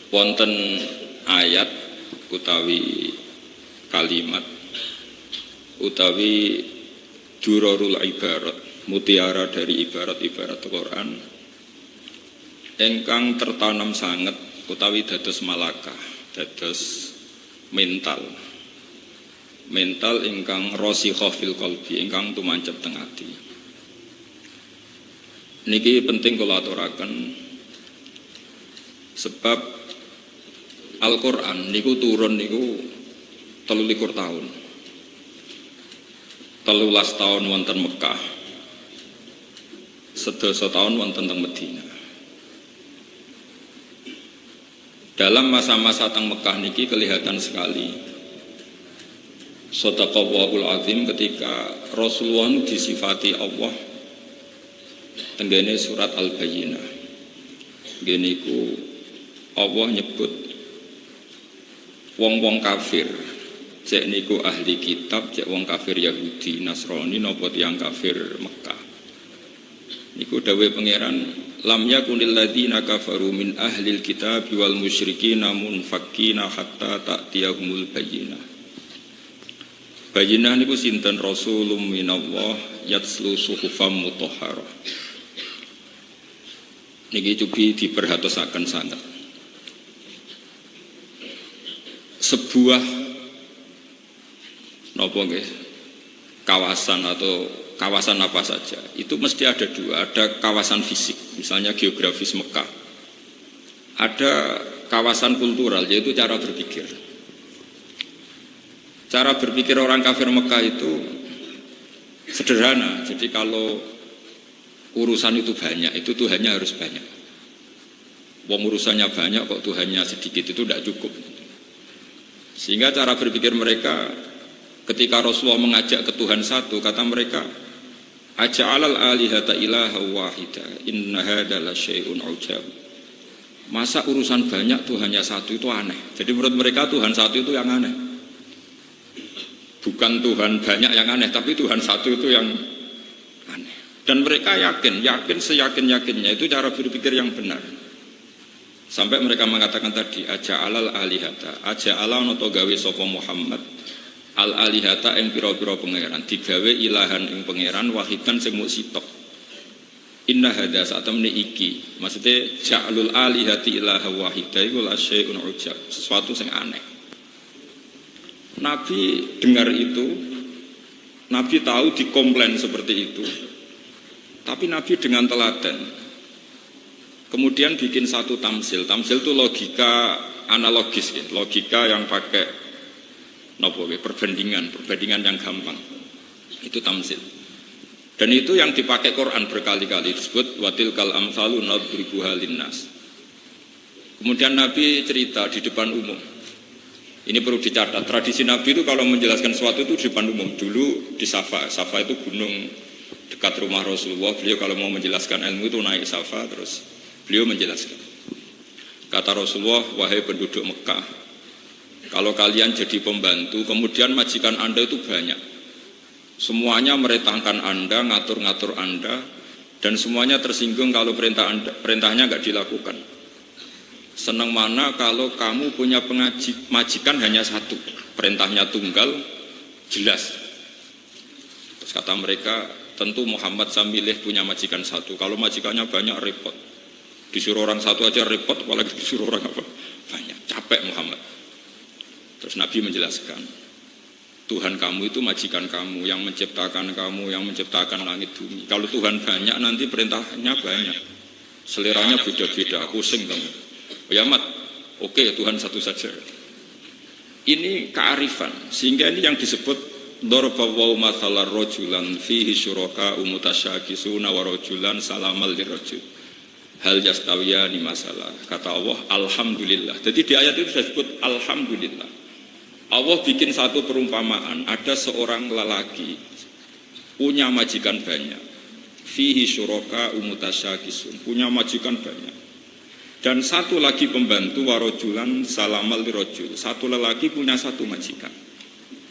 wonten ayat utawi kalimat utawi durarul ibarat, mutiara dari ibarat-ibarat Quran ingkang tertanam sanget utawi dados malakah, dados mental ingkang rasikha fil qalbi, ingkang tumancep teng ati. Niki penting kula aturaken sebab Al-Qur'an niku turun niku 13 tahun. 13 tahun wonten Mekah. 11 tahun wonten teng Madinah. Dalam masa-masa teng Mekah niki kelihatan sekali Shadaqallahul Azim ketika Rasulullah disifati Allah tenggene surat Al-Bayyinah. Ngene iku Allah nyebut wong-wong kafir, cek niku ahli kitab, cek wong kafir Yahudi, Nasrani napa tiyang kafir Mekah. Niku dawuh pangeran, lam yakunil ladzina kafaru min ahlil kitab wal musyrikin munfakkina hatta ta'tiyahumul bayyinah. Bayyinah niku sinten rasulum minallah yatslu suhufam mutahharah. Niki cukup diperhatosaken sangat. Sebuah nopo nggih kawasan atau kawasan apa saja itu mesti ada dua, ada kawasan fisik misalnya geografis Mekah, ada kawasan kultural yaitu cara berpikir. Cara berpikir orang kafir Mekah itu sederhana, jadi kalau urusan itu banyak, itu Tuhannya harus banyak. Wong urusannya banyak kok Tuhannya sedikit, itu tidak cukup. Sehingga cara berpikir mereka ketika Rasulullah mengajak ke Tuhan satu, kata mereka, aja'alal alihata ilaha wahida inna hadza la syai'un ujab. Masa urusan banyak Tuhannya satu itu aneh. Jadi menurut mereka Tuhan satu itu yang aneh. Bukan Tuhan banyak yang aneh, tapi Tuhan satu itu yang aneh. Dan mereka yakin seyakin-yakinnya itu cara berpikir yang benar. Sampai mereka mengatakan tadi, aja'alal alihata, aja'ala noto gawe sapa Muhammad al alihata ing pira-pira pangeran, digawe ilahan ing pangeran wahidan sing mung sitok. Inna hadza satamne iki, maksudnya ja'alul alihati ilaha wahida iku la syai'un ujab, sesuatu sing aneh. Nabi dengar itu, Nabi tahu dikomplain seperti itu, tapi Nabi dengan teladan kemudian bikin satu tamsil. Tamsil itu logika analogis, ya. Logika yang pakai perbandingan yang gampang. Itu tamsil. Dan itu yang dipakai Quran berkali-kali, disebut watilkal amsalu nadribuha linnas. Kemudian Nabi cerita di depan umum. Ini perlu dicatat, tradisi Nabi itu kalau menjelaskan sesuatu itu di depan umum. Dulu di Safa itu gunung dekat rumah Rasulullah. Beliau kalau mau menjelaskan ilmu itu naik Safa, terus beliau menjelaskan. Kata Rasulullah, wahai penduduk Mekah, kalau kalian jadi pembantu, kemudian majikan Anda itu banyak. Semuanya meretangkan Anda, ngatur-ngatur Anda, dan semuanya tersinggung kalau perintahnya nggak dilakukan. Senang mana kalau kamu punya majikan hanya satu, perintahnya tunggal, jelas. Terus kata mereka, tentu Muhammad saya milih punya majikan satu. Kalau majikannya banyak repot. Disuruh orang satu aja repot, apalagi disuruh orang apa? Banyak, capek Muhammad. Terus Nabi menjelaskan, Tuhan kamu itu majikan kamu, yang menciptakan kamu, yang menciptakan langit bumi. Kalau Tuhan banyak, nanti perintahnya banyak. Seleranya beda-beda, pusing kamu. Ya mat, oke, Tuhan satu saja. Ini kearifan, sehingga ini yang disebut Darbawaw mathalar rojulan fihi syuraka umutasyakisuna wa rojulan salamal lirrojul. Hal yastawiyani masalah. Kata Allah, alhamdulillah. Jadi di ayat itu disebut alhamdulillah. Allah bikin satu perumpamaan, ada seorang lelaki punya majikan banyak. Fihi syuraka umutasyakisun, punya majikan banyak. Dan satu lagi pembantu warojulan salamal lirojul. Satu lelaki punya satu majikan.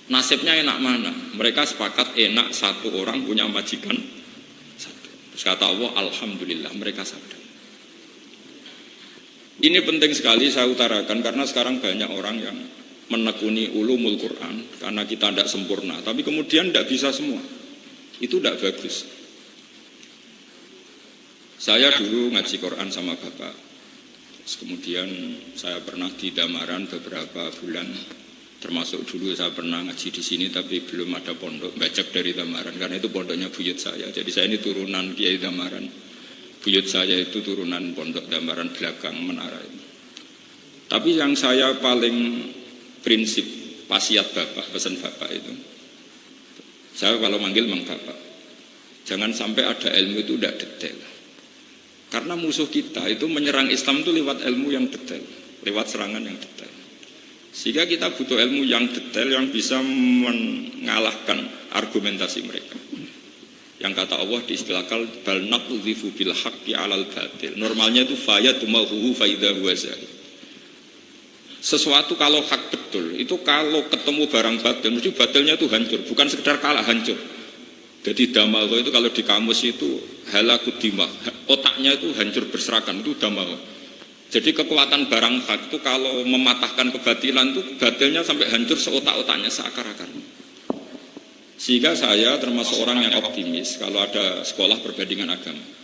Nasibnya enak mana? Mereka sepakat enak satu orang punya majikan satu. Terus kata Allah, alhamdulillah, mereka sadar. Ini penting sekali saya utarakan karena sekarang banyak orang yang menekuni ulumul Quran karena kita tidak sempurna, tapi kemudian tidak bisa semua. Itu tidak bagus. Saya dulu ngaji Quran sama bapak, kemudian saya pernah di Damaran beberapa bulan, termasuk dulu saya pernah ngaji di sini tapi belum ada pondok, bacak dari Damaran karena itu pondoknya buyut saya. Jadi saya ini turunan Kiai Damaran, buyut saya itu turunan pondok Damaran belakang menara itu. Tapi yang saya paling prinsip wasiat bapak, pesan bapak itu, saya kalau manggil mang bapak, jangan sampai ada ilmu itu tidak detail. Karena musuh kita itu menyerang Islam itu lewat ilmu yang detail, lewat serangan yang detail. Sehingga kita butuh ilmu yang detail yang bisa mengalahkan argumentasi mereka. Yang kata Allah diistilahkan bal naqdhifu bil haqqi 'alal batil. Normalnya itu fayatumahu faida huwa zahid. Sesuatu kalau hak betul, itu kalau ketemu barang batil, mesti batilnya itu hancur, bukan sekedar kalah, hancur. Jadi damaghah itu kalau di kamus itu halakut dimah, otaknya itu hancur berserakan, itu damaghah. Jadi kekuatan barang hak itu kalau mematahkan kebatilan itu batilnya sampai hancur seotak-otaknya, seakar-akarnya. Sehingga saya termasuk orang yang optimis kalau ada sekolah perbandingan agama.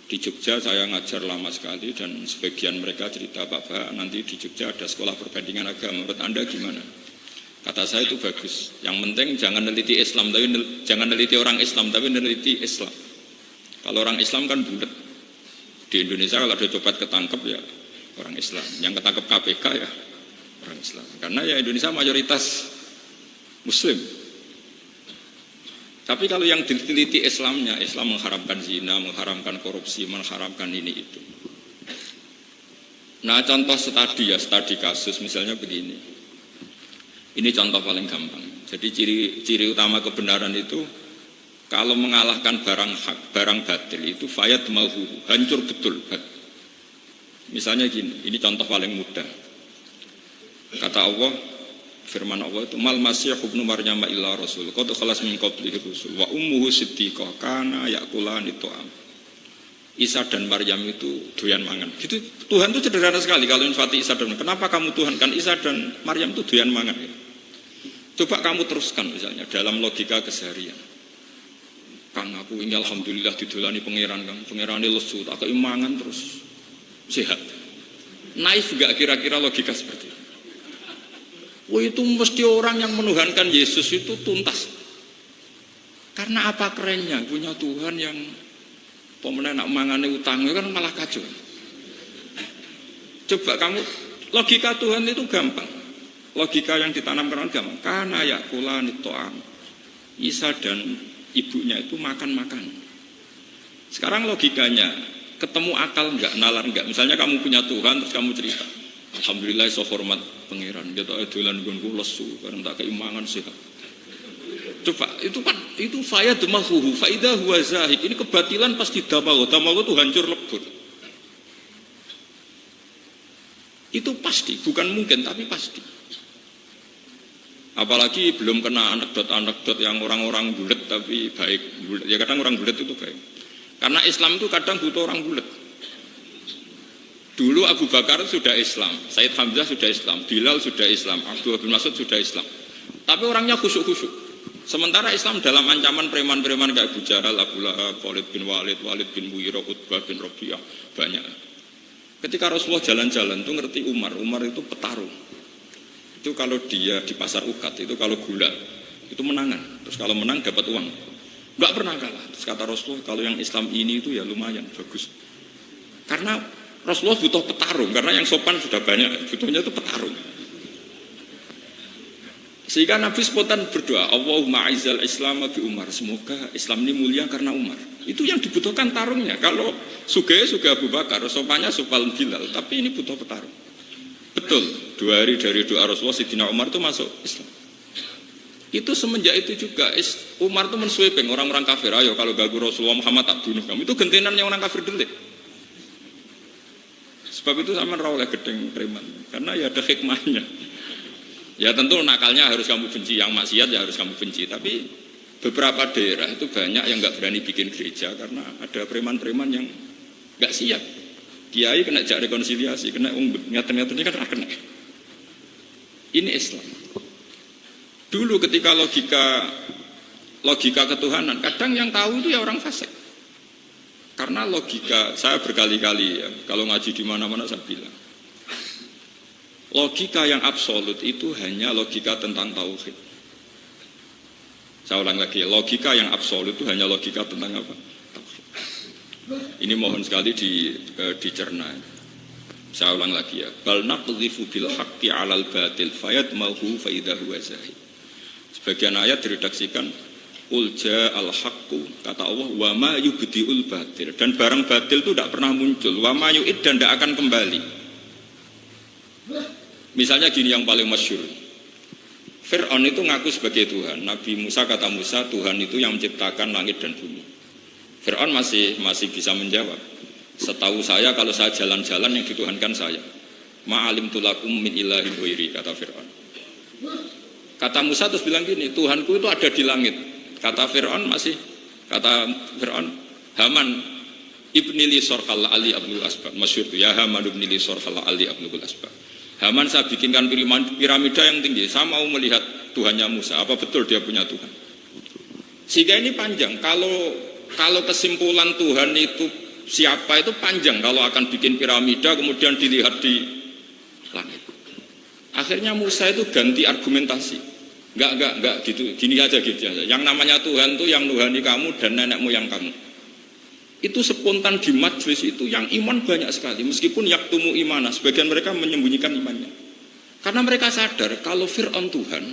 Di Jogja saya ngajar lama sekali dan sebagian mereka cerita, Pak, nanti di Jogja ada sekolah perbandingan agama, menurut Anda gimana? Kata saya itu bagus. Yang penting jangan neliti Islam, tapi jangan neliti orang Islam, tapi neliti Islam. Kalau orang Islam kan bulat. Di Indonesia kalau ada copet ketangkep ya orang Islam, yang ketangkep KPK ya orang Islam. Karena ya Indonesia mayoritas Muslim. Tapi kalau yang diteliti Islamnya, Islam mengharamkan zina, mengharamkan korupsi, mengharamkan ini itu. Nah contoh studi kasus misalnya begini. Ini contoh paling gampang. Jadi ciri utama kebenaran itu kalau mengalahkan barang hak, barang batil itu fayat mahu, hancur betul. Misalnya gini, ini contoh paling mudah. Kata Allah, firman Allah itu mal masih ibnu Maryam illa rasul qad khalas min qablihi rusul wa ummuhu siddiqah kana yakulani ta'am. Isa dan Maryam itu doyan mangan. Gitu, Tuhan itu sederhana sekali kalau infati Isa dan kenapa kamu Tuhan kan Isa dan Maryam itu doyan mangan ya? Coba kamu teruskan misalnya dalam logika keseharian. Kang aku ini alhamdulillah didolani pangeran Kang, pangerane lesu tak keimangan terus sehat. Naif enggak kira-kira logika seperti itu? Wah itu mesti orang yang menuhankan Yesus itu tuntas. Karena apa kerennya punya Tuhan yang pemenang nak mangane utangnya kan malah kacau. Coba kamu logika Tuhan itu gampang. Logika yang ditanamkan gampang. Karena yakulani ta'am. Isa dan ibunya itu makan-makan. Sekarang logikanya ketemu akal enggak, nalar enggak. Misalnya kamu punya Tuhan terus kamu cerita. Alhamdulillah so hormat pangeran, kita dolan nggonku lesu karena tak keimangan sehat. Coba itu kan itu faya demahuhu faida huwa zahid. Ini kebatilan pasti damaghah itu hancur lebur. Itu pasti, bukan mungkin tapi pasti. Apalagi belum kena anekdot-anekdot yang orang-orang bulet tapi baik. Bulet. Ya kadang orang bulet itu baik. Karena Islam itu kadang butuh orang bulet. Dulu Abu Bakar sudah Islam, Said Hamzah sudah Islam, Bilal sudah Islam, Abdullah bin Mas'ud sudah Islam. Tapi orangnya khusyuk-khusyuk. Sementara Islam dalam ancaman preman-preman kayak Abu Jahal, Abu Lahab, Khalid bin Walid, Walid bin Mughirah, Utbah bin Rabi'ah, banyak. Ketika Rasulullah jalan-jalan itu ngerti Umar itu petarung. Itu kalau dia di pasar ukat, itu kalau gula, itu menangan. Terus kalau menang dapat uang. Enggak pernah kalah. Terus kata Rasulullah, kalau yang Islam ini itu ya lumayan, bagus. Karena Rasulullah butuh petarung, karena yang sopan sudah banyak, butuhnya itu petarung. Sehingga Nabi spontan berdoa, Allahumma aizal Islam bi Umar, semoga Islam ini mulia karena Umar. Itu yang dibutuhkan tarungnya. Kalau sugih Abu Bakar, sopannya sopal Bilal, tapi ini butuh petarung. Betul, 2 hari dari doa Rasulullah, Sayyidina Umar itu masuk Islam. Itu semenjak itu juga Umar itu mensweeping orang-orang kafir, ayo kalau ganggu Rasulullah Muhammad tak bunuh kamu. Itu gentenannya orang kafir delik. Sebab itu sama oleh gedeng preman, karena ya ada hikmahnya. Ya tentu nakalnya harus kamu benci, yang maksiat ya harus kamu benci. Tapi beberapa daerah itu banyak yang nggak berani bikin gereja karena ada preman-preman yang nggak siap. Kiai kena jak rekonsiliasi, kena nyata-nyata ini kan kena. Ini Islam. Dulu ketika logika ketuhanan, kadang yang tahu itu ya orang fasik. Karena logika, saya berkali-kali ya, kalau ngaji di mana-mana saya bilang, logika yang absolut itu hanya logika tentang tauhid. Saya ulang lagi, logika yang absolut itu hanya logika tentang apa? Tauhid. Ini mohon sekali dicerna. Saya ulang lagi ya, bal naqdhifu bil haqqi 'alal batil fayadmahu fa idza huwa zahid. Sebagian ayat diredaksikan ulja al-haqqu, kata Allah, wa ma yubdiul batil, dan barang batil itu tidak pernah muncul, wa ma yu'id, dan tidak akan kembali. Misalnya gini yang paling masyhur, Fir'aun itu ngaku sebagai Tuhan. Nabi Musa kata Musa, Tuhan itu yang menciptakan langit dan bumi. Fir'aun masih bisa menjawab, setahu saya kalau saya jalan-jalan yang dituhankan saya. Ma'alim tulakum min ilahin ghairi, kata Fir'aun. Kata Musa terus bilang gini, Tuhanku itu ada di langit. Kata Fir'aun, Haman ibnili sorhal ali abnul asbab, masyhur itu ya, Haman ibnili sorhal ali abnul asbab. Haman, saya bikinkan piramida yang tinggi, saya mau melihat Tuhannya Musa, apa betul dia punya Tuhan. Sehingga ini panjang, kalau kesimpulan Tuhan itu siapa itu panjang, kalau akan bikin piramida kemudian dilihat di langit. Akhirnya Musa itu ganti argumentasi. Enggak gitu, gini aja. Yang namanya Tuhan itu yang nuhani kamu dan nenek moyang kamu. Itu spontan di majlis itu yang iman banyak sekali. Meskipun yaktumu imana, sebagian mereka menyembunyikan imannya. Karena mereka sadar kalau Fir'aun Tuhan,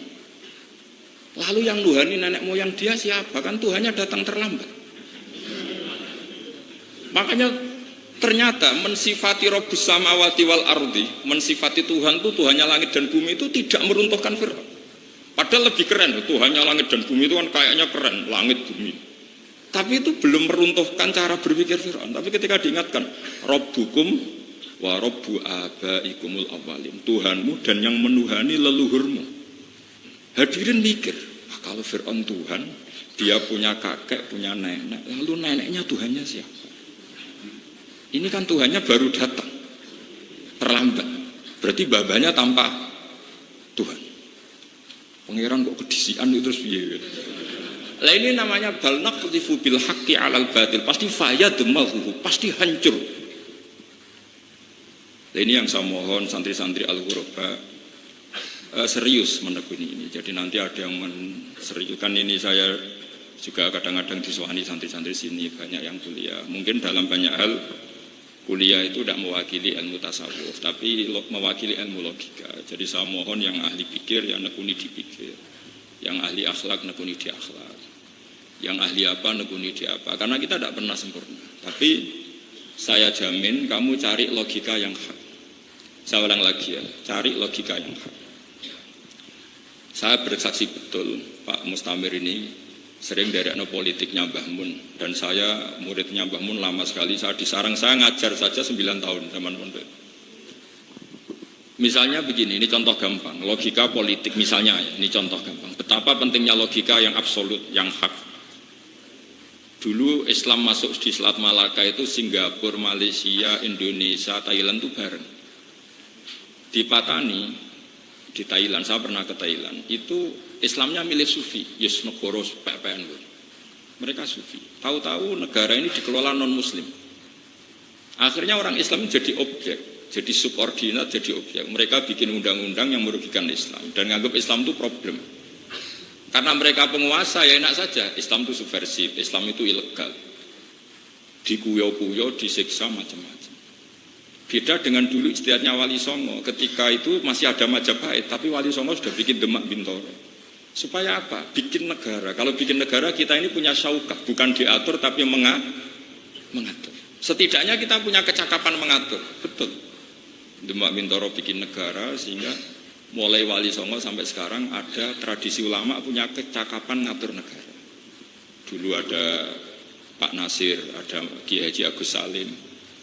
lalu yang nuhani nenek moyang dia siapa? Kan Tuhannya datang terlambat. Makanya ternyata mensifati Rabbus samawati wal ardi, mensifati Tuhan itu Tuhannya langit dan bumi itu tidak meruntuhkan Fir'aun. Padahal lebih keren, Tuhannya langit dan bumi itu kan kayaknya keren, langit bumi. Tapi itu belum meruntuhkan cara berpikir Fir'aun. Tapi ketika diingatkan, Rabbukum wa Rabbu abaikumul awalin, Tuhanmu dan yang menuhani leluhurmu. Hadirin mikir, kalau Fir'aun Tuhan, dia punya kakek, punya nenek, lalu neneknya Tuhannya siapa? Ini kan Tuhannya baru datang, terlambat. Berarti babanya tanpa Tuhan. Pangeran kok kedisian itu terus piye? Lah ini namanya bal naqdhifu bil haqqi 'alal batil, pasti fayadmahu, pasti hancur. Lah ini yang saya mohon santri-santri Al-Ghuraba serius menekuni ini. Jadi nanti ada yang menseriuskan ini, saya juga kadang-kadang disuani santri-santri sini banyak yang kuliah. Mungkin dalam banyak hal kuliah itu tidak mewakili ilmu tasawuf, tapi mewakili ilmu logika. Jadi saya mohon yang ahli pikir, yang nekuni di pikir, yang ahli akhlak nekuni di akhlak, yang ahli apa nekuni di apa. Karena kita tidak pernah sempurna. Tapi saya jamin kamu cari logika yang hak. Saya ulang lagi ya, cari logika yang hak. Saya bersaksi betul Pak Mustamir ini sering dari politiknya Mbah Mun, dan saya muridnya Mbah Mun lama sekali. Saya di sarang, saya ngajar saja 9 tahun zaman pondok. Misalnya begini, ini contoh gampang, logika politik misalnya, ini contoh gampang. Betapa pentingnya logika yang absolut, yang hak. Dulu Islam masuk di Selat Malaka itu Singapura, Malaysia, Indonesia, Thailand itu bareng. Di Patani, di Thailand, saya pernah ke Thailand, itu Islamnya milih Sufi, yes negara PPN. Mereka Sufi. Tahu-tahu negara ini dikelola non-Muslim. Akhirnya orang Islam jadi objek, jadi subordinat, jadi objek. Mereka bikin undang-undang yang merugikan Islam dan menganggap Islam itu problem. Karena mereka penguasa ya enak saja. Islam itu subversif, Islam itu ilegal. Dikuyo-kuyo, disiksa macam-macam. Beda dengan dulu istiadatnya Wali Songo. Ketika itu masih ada Majapahit, tapi Wali Songo sudah bikin Demak Bintoro. Supaya apa? Bikin negara. Kalau bikin negara kita ini punya syaukah, bukan diatur tapi mengatur. Setidaknya kita punya kecakapan mengatur. Betul. Demak Bintoro bikin negara sehingga mulai Wali Songo sampai sekarang ada tradisi ulama punya kecakapan ngatur negara. Dulu ada Pak Nasir, ada Kiai Haji Agus Salim.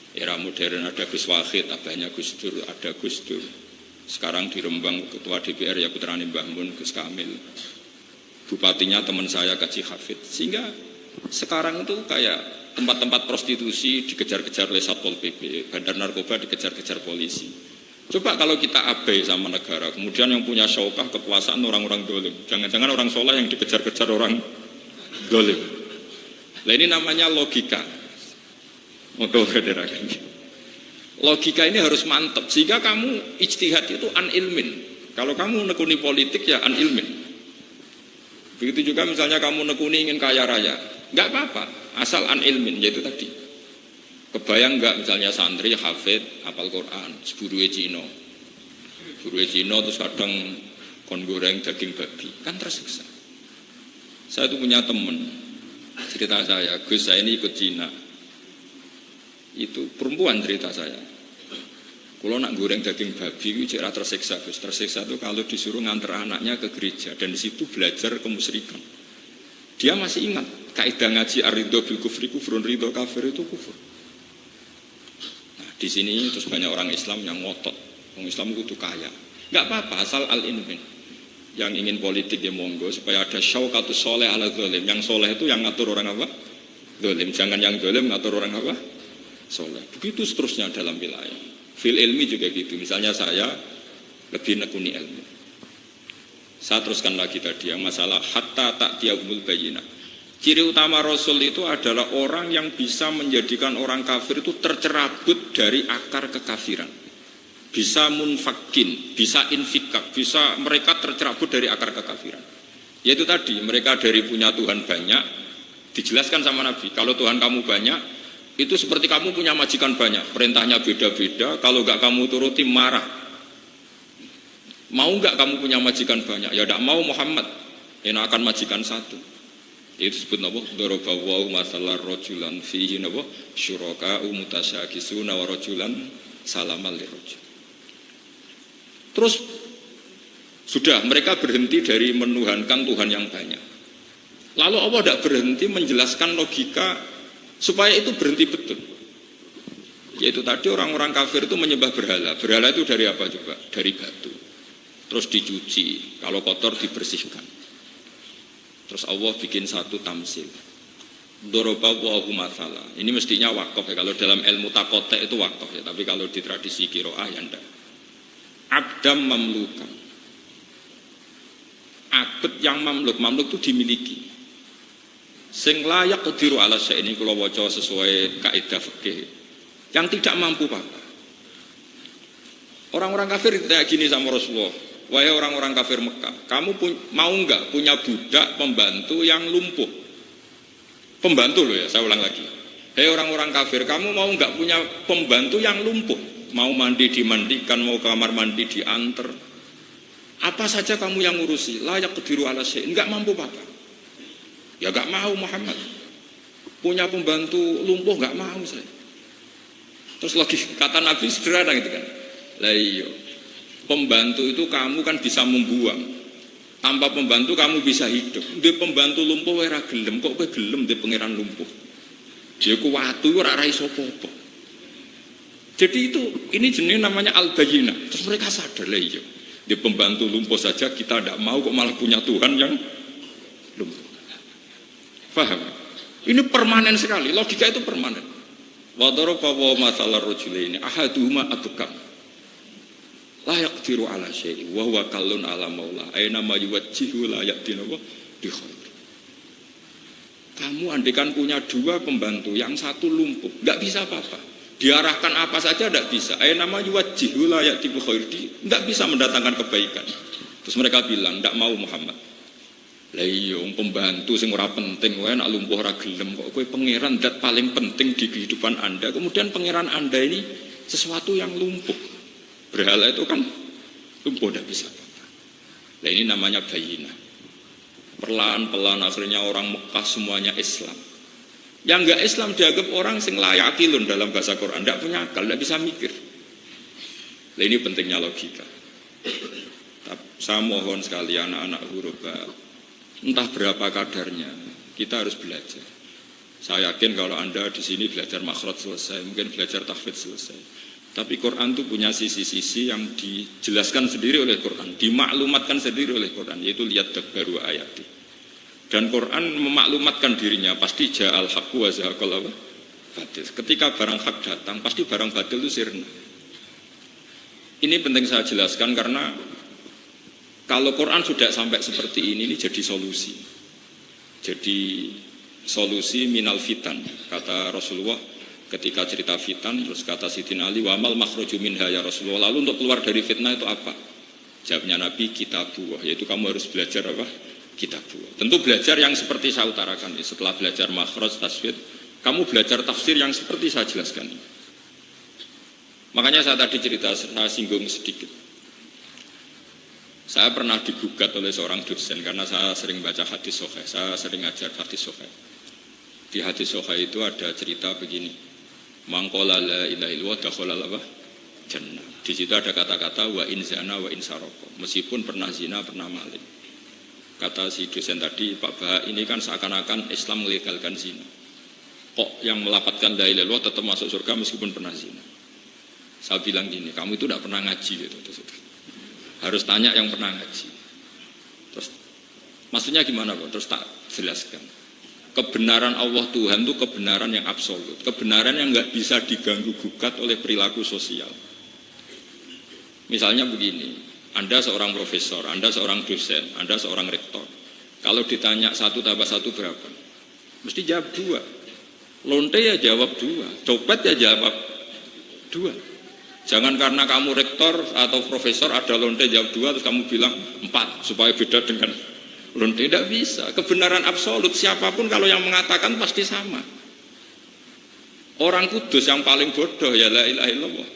Era modern ada Gus Wahid, abahnya Gus Dur, ada Gus Dur. Sekarang di Rembang ketua DPR ya putrane Mbah Mun, Gus Kamil. Bupatinya teman saya Kaji Hafid. Sehingga sekarang itu kayak tempat-tempat prostitusi dikejar-kejar oleh Satpol PP, bandar narkoba dikejar-kejar polisi. Coba kalau kita abai sama negara, kemudian yang punya syaukah kekuasaan orang-orang dolim. Jangan-jangan orang soleh yang dikejar-kejar orang dolim. Nah ini namanya logika. Logika ini harus mantap, sehingga kamu ijtihad itu an ilmin. Kalau kamu nekuni politik ya an ilmin. Begitu juga misalnya kamu nekuni ingin kaya raya, nggak apa-apa, asal an ilmin, yaitu tadi. Kebayang nggak misalnya santri hafid hafal Quran, seburuhe Cina, terus kadang kon goreng daging babi, kan tersiksa. Saya tuh punya temen, cerita saya, Gus saya ini ikut Cina, itu perempuan cerita saya. Kalau nak goreng daging babi, itu cira tersiksa Gus. Tersiksa itu kalau disuruh nganter anaknya ke gereja dan di situ belajar kemusyrikan. Dia masih ingat kaidah ngaji ar-ridho bil kufri kufrun, ridho kafir itu kufur. Di sini terus banyak orang Islam yang ngotot, orang Islam itu kaya, nggak apa-apa asal al-ilmin. Yang ingin politik ya monggo supaya ada syaukatus soleh ala zolim. Yang soleh itu yang ngatur orang apa? Zolim. Jangan yang zolim ngatur orang apa? Soleh. Begitu seterusnya dalam wilayah. Fil ilmi juga gitu. Misalnya saya lebih nekuni ilmu. Saya teruskan lagi tadi yang masalah hatta ta'tiyahumul bayyinah. Ciri utama Rasul itu adalah orang yang bisa menjadikan orang kafir itu tercerabut dari akar kekafiran. Bisa munfakin, bisa infikak, bisa mereka tercerabut dari akar kekafiran. Yaitu tadi, mereka dari punya Tuhan banyak, dijelaskan sama Nabi, kalau Tuhan kamu banyak, itu seperti kamu punya majikan banyak, perintahnya beda-beda, kalau enggak kamu turuti marah. Mau enggak kamu punya majikan banyak? Ya enggak mau Muhammad, enakan majikan satu. Itu disebut napa? Daraballahu masalan rajulan fihi napa? Syuraka'u mutasyakisuna wa rajulan salamal lirajul. Terus sudah mereka berhenti dari menuhankan Tuhan yang banyak. Lalu Allah tidak berhenti menjelaskan logika supaya itu berhenti betul. Yaitu tadi orang-orang kafir itu menyembah berhala. Berhala itu dari apa juga? Dari batu. Terus dicuci, kalau kotor dibersihkan. Terus Allah bikin satu tamsil. Doroballahu mathala. Ini mestinya wakaf ya. Kalau dalam ilmu takotek itu wakaf ya. Tapi kalau di tradisi qiraah ya enggak. Abdam mamlukan. Abd yang mamluk. Mamluk itu dimiliki. Sing layak qadiru ala syai' ini kalau waca sesuai kaidah fikih. Yang tidak mampu apa. Orang-orang kafir kayak gini sama Rasulullah. Wahai orang-orang kafir Mekah, kamu mau enggak punya budak pembantu yang lumpuh? Pembantu loh ya, saya ulang lagi. Hei orang-orang kafir, kamu mau enggak punya pembantu yang lumpuh? Mau mandi dimandikan, mau kamar mandi diantar. Apa saja kamu yang ngurusi, layak qadiru ala syai', enggak mampu apa-apa. Ya enggak mau Muhammad. Punya pembantu lumpuh enggak mau saya. Terus lagi kata Nabi sederhana gitu kan. Lah iya. Pembantu itu kamu kan bisa membuang. Tanpa pembantu kamu bisa hidup. Dia pembantu lumpuh ora gelem, kok kowe gelem dia pangeran lumpuh. Dia ku watu ora iso apa-apa. Jadi itu ini jenis namanya al-bayyinah. Terus mereka sadar lah iya. Dia pembantu lumpuh saja kita tidak mau kok malah punya Tuhan yang lumpuh. Paham? Ini permanen sekali, logika itu permanen. Wa daraba wa masalar rajulaini ahaduhuma abkam. La yaqdiru ala syai'in wa huwa kallun ala maula aina ma yuwajjihu la ya'dinu bi khair. Kamu andekan punya dua pembantu, yang satu lumpuh, enggak bisa apa-apa. Diarahkan apa saja enggak bisa. Aina ma yuwajjihu la ya'dinu bi khair. Enggak bisa mendatangkan kebaikan. Terus mereka bilang, enggak mau Muhammad. Lah iya pembantu sing ora penting wae nek lumpuh ora gelem kok kowe pangeran zat paling penting di kehidupan Anda. Kemudian pangeran Anda ini sesuatu yang lumpuh. Berhala itu kan lumpuh tidak bisa apa-apa. Nah ini namanya bayyinah. Perlahan-pelan akhirnya orang Mekah semuanya Islam. Yang enggak Islam dianggap orang sing layak akilun dalam bahasa Quran, tidak punya akal, tidak bisa mikir. Nah ini pentingnya logika. Saya mohon sekali anak-anak huruf entah berapa kadarnya, kita harus belajar. Saya yakin kalau Anda di sini belajar makhraj selesai, mungkin belajar tahfidz selesai. Tapi Quran itu punya sisi-sisi yang dijelaskan sendiri oleh Quran, dimaklumatkan sendiri oleh Quran, yaitu lihat baru ayat. Dan Quran memaklumatkan dirinya, pasti ja'al haqqu wa zahaqal batil. Ketika barang hak datang, pasti barang batil itu sirna. Ini penting saya jelaskan karena kalau Quran sudah sampai seperti ini jadi solusi. Jadi solusi minal fitan, kata Rasulullah ketika cerita fitan, terus kata Sidin Ali, wamal makhruju minha ya Rasulullah, lalu untuk keluar dari fitnah itu apa? Jawabnya Nabi, kitabullah, yaitu kamu harus belajar apa? Kitabullah. Tentu belajar yang seperti saya utarakan, setelah belajar makhraj, tasfid, kamu belajar tafsir yang seperti saya jelaskan. Makanya saya tadi cerita, saya singgung sedikit. Saya pernah digugat oleh seorang dosen karena saya sering baca hadis sahih, saya sering ajar hadis sahih. Di hadis sahih itu ada cerita begini. Mangqala la ilaha illallah dakhala apa? Jannah. Di situ ada kata-kata wa in zana wa in sarqa. Meskipun pernah zina, pernah maling. Kata si dosen tadi, Pak Bah, ini kan seakan-akan Islam melegalkan zina. Kok yang melapatkan la ilaha illallah tetap masuk surga meskipun pernah zina? Saya bilang gini, kamu itu tidak pernah ngaji gitu. Harus tanya yang pernah ngaji. Terus maksudnya gimana Pak? Terus tak jelaskan. Kebenaran Allah Tuhan itu kebenaran yang absolut, kebenaran yang nggak bisa diganggu gugat oleh perilaku sosial. Misalnya begini, Anda seorang profesor, Anda seorang dosen, Anda seorang rektor. Kalau ditanya 1 tambah 1 berapa? Mesti jawab 2. Lonte ya jawab 2, copet ya jawab 2. Jangan karena kamu rektor atau profesor ada lonte jawab 2 terus kamu bilang 4 supaya beda dengan lonte. Tidak bisa. Kebenaran absolut siapapun kalau yang mengatakan pasti sama. Orang Kudus yang paling bodoh ya la ilaha illallah.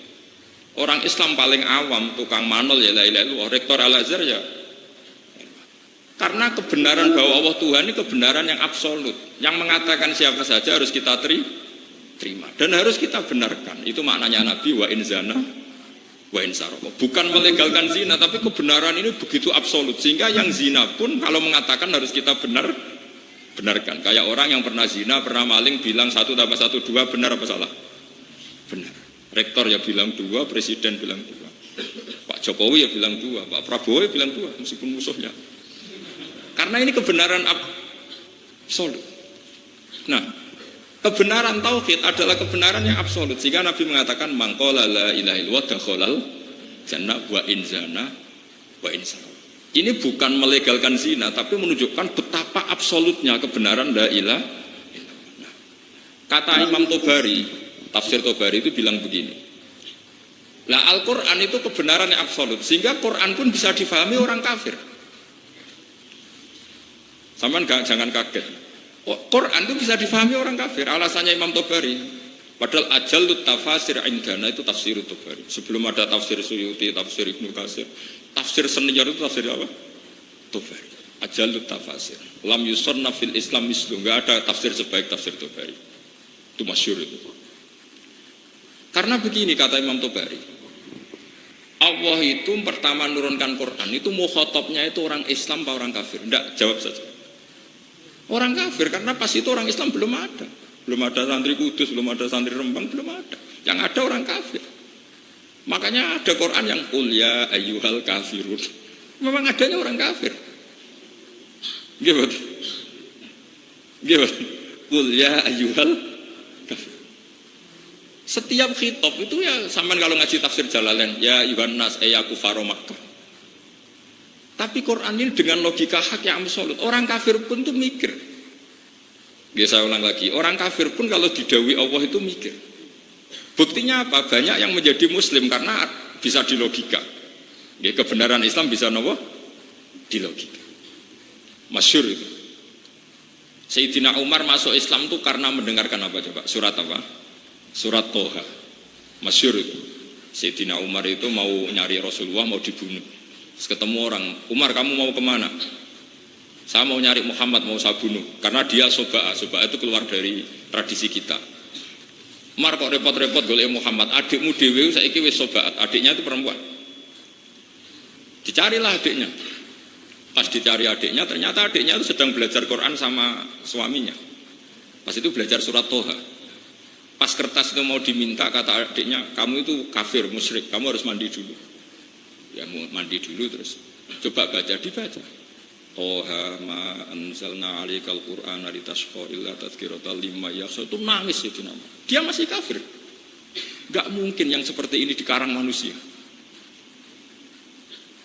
Orang Islam paling awam tukang manol ya la ilaha illallah. Rektor Al-Azhar ya. Karena kebenaran bahwa Allah Tuhan ini kebenaran yang absolut. Yang mengatakan siapa saja harus kita terima dan harus kita benarkan. Itu maknanya Nabi wa in zana wa in sarqa. Bukan melegalkan zina, tapi kebenaran ini begitu absolut sehingga yang zina pun kalau mengatakan harus kita benarkan. Kayak orang yang pernah zina, pernah maling bilang 1 tambah 1 2, benar apa salah? Benar. Rektor ya bilang 2, presiden bilang 2. Pak Jokowi ya bilang 2, Pak Prabowo ya bilang 2 meskipun musuhnya. Karena ini kebenaran absolut. Nah, kebenaran tauhid adalah kebenaran yang absolut sehingga Nabi mengatakan mangqala la ilaha illallah dakhalal jannah wa in zana wa in sarqa. Ini bukan melegalkan zina tapi menunjukkan betapa absolutnya kebenaran la ilaha illallah. Kata Imam Tobari, tafsir Tobari itu bilang begini. Lah Al-Qur'an itu kebenaran yang absolut sehingga Quran pun bisa difahami orang kafir. Sampeyan jangan kaget. Quran itu bisa difahami orang kafir. Alasannya Imam Tobari. Padahal ajallut tafasir indana itu tafsir Tobari. Sebelum ada tafsir Suyuti, tafsir Ibnu Katsir, tafsir senior itu tafsir apa? Tobari. Ajallut tafasir. Lam yusonna fil Islam mislu. Enggak ada tafsir sebaik tafsir Tobari. Itu masyhur itu. Karena begini kata Imam Tobari. Allah itu pertama menurunkan Quran itu mukhatabnya itu orang Islam apa orang kafir? Enggak, jawab saja. Orang kafir karena pas itu orang Islam belum ada santri Kudus, belum ada santri Rembang, belum ada. Yang ada orang kafir. Makanya ada Quran yang qul ya ayyuhal kafirun. Memang adanya orang kafir. Gimana? Qul ya ayyuhal kafir. Setiap khitab itu ya sampean kalau ngaji tafsir Jalalain ya ayyuhan nas ya kufaro Makkah. Tapi Quran ini dengan logika hak yang absolut. Orang kafir pun tuh mikir. Saya ulang lagi. Orang kafir pun kalau didhawuhi Allah itu mikir. Buktinya apa? Banyak yang menjadi muslim karena bisa dilogika. Kebenaran Islam bisa nopo? Dilogika. Masyhur itu. Sayyidina Umar masuk Islam tuh karena mendengarkan apa coba? Surat apa? Surat Toha. Masyhur itu. Sayyidina Umar itu mau nyari Rasulullah, mau dibunuh. Terus ketemu orang, Umar kamu mau kemana? Saya mau nyari Muhammad, mau saya bunuh. Karena dia soba'a itu keluar dari tradisi kita. Umar kok repot-repot golek Muhammad, adikmu dewe saiki wis soba'at, adiknya itu perempuan. Dicarilah adiknya. Pas dicari adiknya, ternyata adiknya itu sedang belajar Quran sama suaminya. Pas itu belajar surat Toha. Pas kertas itu mau diminta, kata adiknya, kamu itu kafir, musyrik, kamu harus mandi dulu. Ya mandi dulu terus coba baca, dibaca. Toha ma anzalna 'alaikal Qur'ana litashqa illa tadhkiratan liman yakhsha. Itu nangis itu nama. Dia masih kafir. Enggak mungkin yang seperti ini dikarang manusia.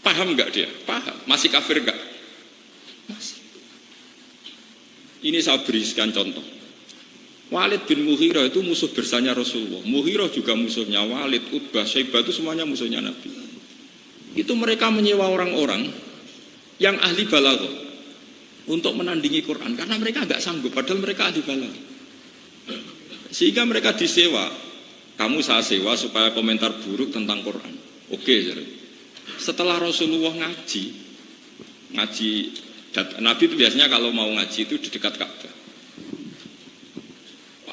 Paham enggak dia? Paham. Masih kafir enggak? Masih. Ini saya berikan contoh. Walid bin Mughirah itu musuh bersanya Rasulullah. Mughirah juga musuhnya Walid, Utbah, Syaibah itu semuanya musuhnya Nabi. Itu mereka menyewa orang-orang yang ahli balaghah untuk menandingi Quran karena mereka enggak sanggup padahal mereka ahli balaghah. Sehingga mereka disewa. Kamu saya sewa supaya komentar buruk tentang Quran. Oke, setelah Rasulullah ngaji, Nabi itu biasanya kalau mau ngaji itu di dekat Ka'bah.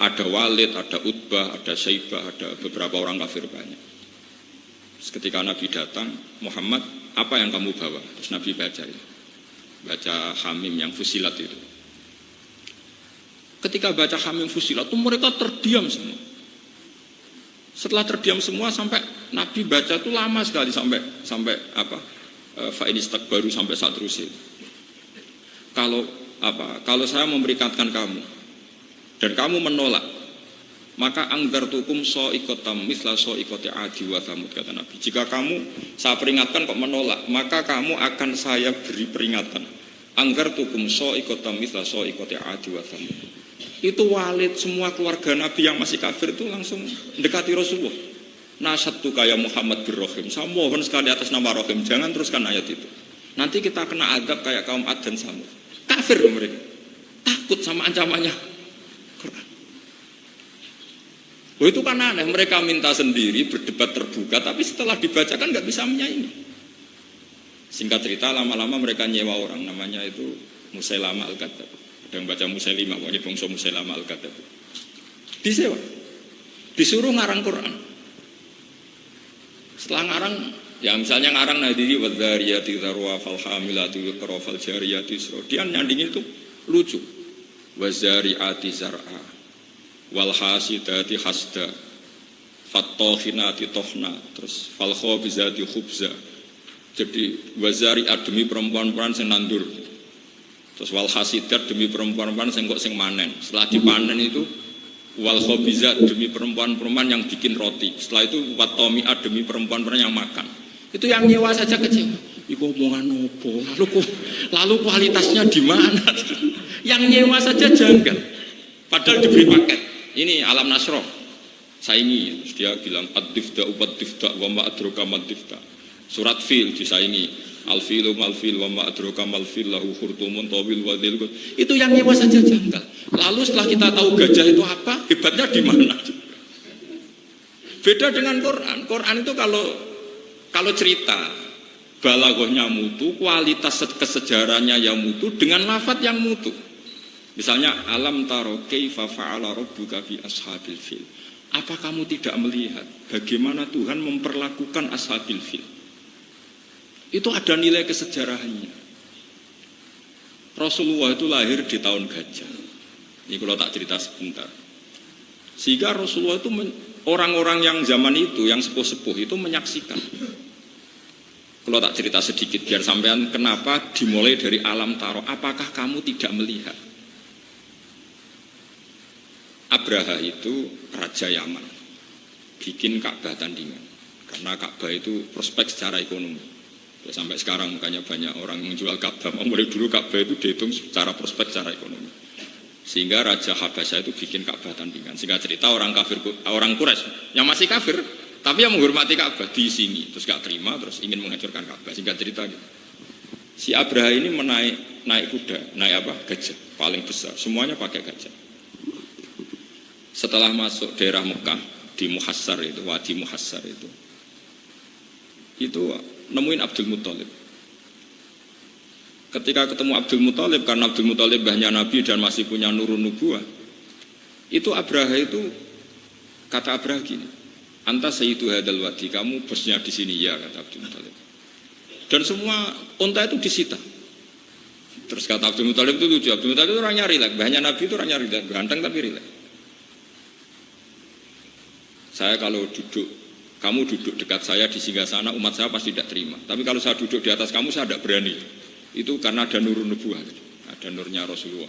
Ada Walid, ada Utbah, ada Syaibah, ada beberapa orang kafir banyak. Terus ketika Nabi datang, Muhammad, apa yang kamu bawa? Terus Nabi baca Hamim yang Fusilat itu. Ketika baca Hamim Fusilat itu mereka terdiam semua. Setelah terdiam semua sampai Nabi baca itu lama sekali sampai apa? Fa'in baru sampai saat terus itu. Kalau saya memperingatkan kamu dan kamu menolak, maka angdartukum so'ikotam misla so'ikoti adi wa thamud, kata Nabi. Jika saya peringatkan kok menolak, maka kamu akan saya beri peringatan. Angdartukum so'ikotam misla so'ikoti adi wa thamud. Itu Walid, semua keluarga Nabi yang masih kafir itu langsung mendekati Rasulullah. Nasattu kaya Muhammad bin Rahim. Saya mohon sekali atas nama Rahim, jangan teruskan ayat itu. Nanti kita kena adab kayak kaum Ad dan Samud. Kafir mereka. Takut sama ancamannya Quran. Oh, itu kan aneh, mereka minta sendiri, berdebat terbuka, tapi setelah dibacakan nggak bisa menyaingi. Singkat cerita, lama-lama mereka nyewa orang, namanya itu Musailama Al-Kadzdzab. Ada yang baca Musailimah, pokoknya bangsa Musailama Al-Kadzdzab. Disewa, disuruh ngarang Quran. Setelah ngarang, ya misalnya ngarang nadiri wadzariyati dzarwa fal hamilati wiqra fal jariyati isra. Dia nyandingin itu lucu. Wazariati zar'a wal hasidati hasda fattokhinati tohna, terus fal khobizati khubza. Jadi wazariat demi perempuan-perempuan yang nandur, terus wal hasidat demi perempuan-perempuan yang manen. Setelah dipanen itu wal khobizat demi perempuan-perempuan yang bikin roti. Setelah itu wattomi'at demi perempuan-perempuan yang makan. Itu yang nyewa saja kecewa. Iku omongan opo? Lalu kualitasnya di mana? Yang nyewa saja janggal. Padahal diberi paket. Ini Alam Nasroh. Saingi. Terus dia bilang ad-difda ubad-difda wa ma adroka mad-difda. Surat Fil disaingi. Al-filu mal-fil wa ma adroka mal-fil lahu khurtumun tawil wa dhil. Itu yang nyewa saja janggal. Lalu setelah kita tahu gajah itu apa, hebatnya di mana? Beda dengan Quran. Quran itu kalau cerita balaghahnya mutu, kualitas kesejarahannya yang mutu dengan lafaz yang mutu. Misalnya alam taro kaifa fa'ala rabbuka bi ashabil fil. Apa kamu tidak melihat bagaimana Tuhan memperlakukan ashabil fil? Itu ada nilai kesejarahannya. Rasulullah itu lahir di tahun gajah. Ini kalau tak cerita sebentar. Sehingga Rasulullah itu orang-orang yang zaman itu, yang sepuh-sepuh itu menyaksikan. Kalau tak cerita sedikit biar sampean kenapa dimulai dari alam taro. Apakah kamu tidak melihat? Abraha itu raja Yaman, bikin Ka'bah tandingan. Karena Ka'bah itu prospek secara ekonomi. Ya, sampai sekarang makanya banyak orang menjual Ka'bah. Mulai dulu Ka'bah itu dihitung secara prospek secara ekonomi. Sehingga Raja Habasyah itu bikin Ka'bah tandingan. Sehingga cerita orang Quraisy yang masih kafir, tapi yang menghormati Ka'bah di sini, terus gak terima, terus ingin menghancurkan Ka'bah. Sehingga cerita gitu. Si Abraha ini naik kuda, naik apa? Gajah, paling besar. Semuanya pakai gajah. Setelah masuk daerah Mekah di Muhassar itu, Wadi Muhassar itu nemuin Abdul Muthalib. Ketika ketemu Abdul Muthalib, karena Abdul Muthalib mbahnya Nabi dan masih punya nurun nubuwah, itu Abraha itu kata Abraha gini, anta sayyidu hadal wadi, kamu bosnya di sini ya, kata Abdul Muthalib. Dan semua unta itu disita. Terus kata Abdul Muthalib itu lucu, Abdul Muthalib itu orangnya rileks, mbahnya Nabi itu orangnya rileks, ganteng tapi rileks. Saya kalau kamu duduk dekat saya di singgasana, umat saya pasti tidak terima. Tapi kalau saya duduk di atas kamu, saya tidak berani. Itu karena ada nurun nubuah, ada nurnya Rasulullah,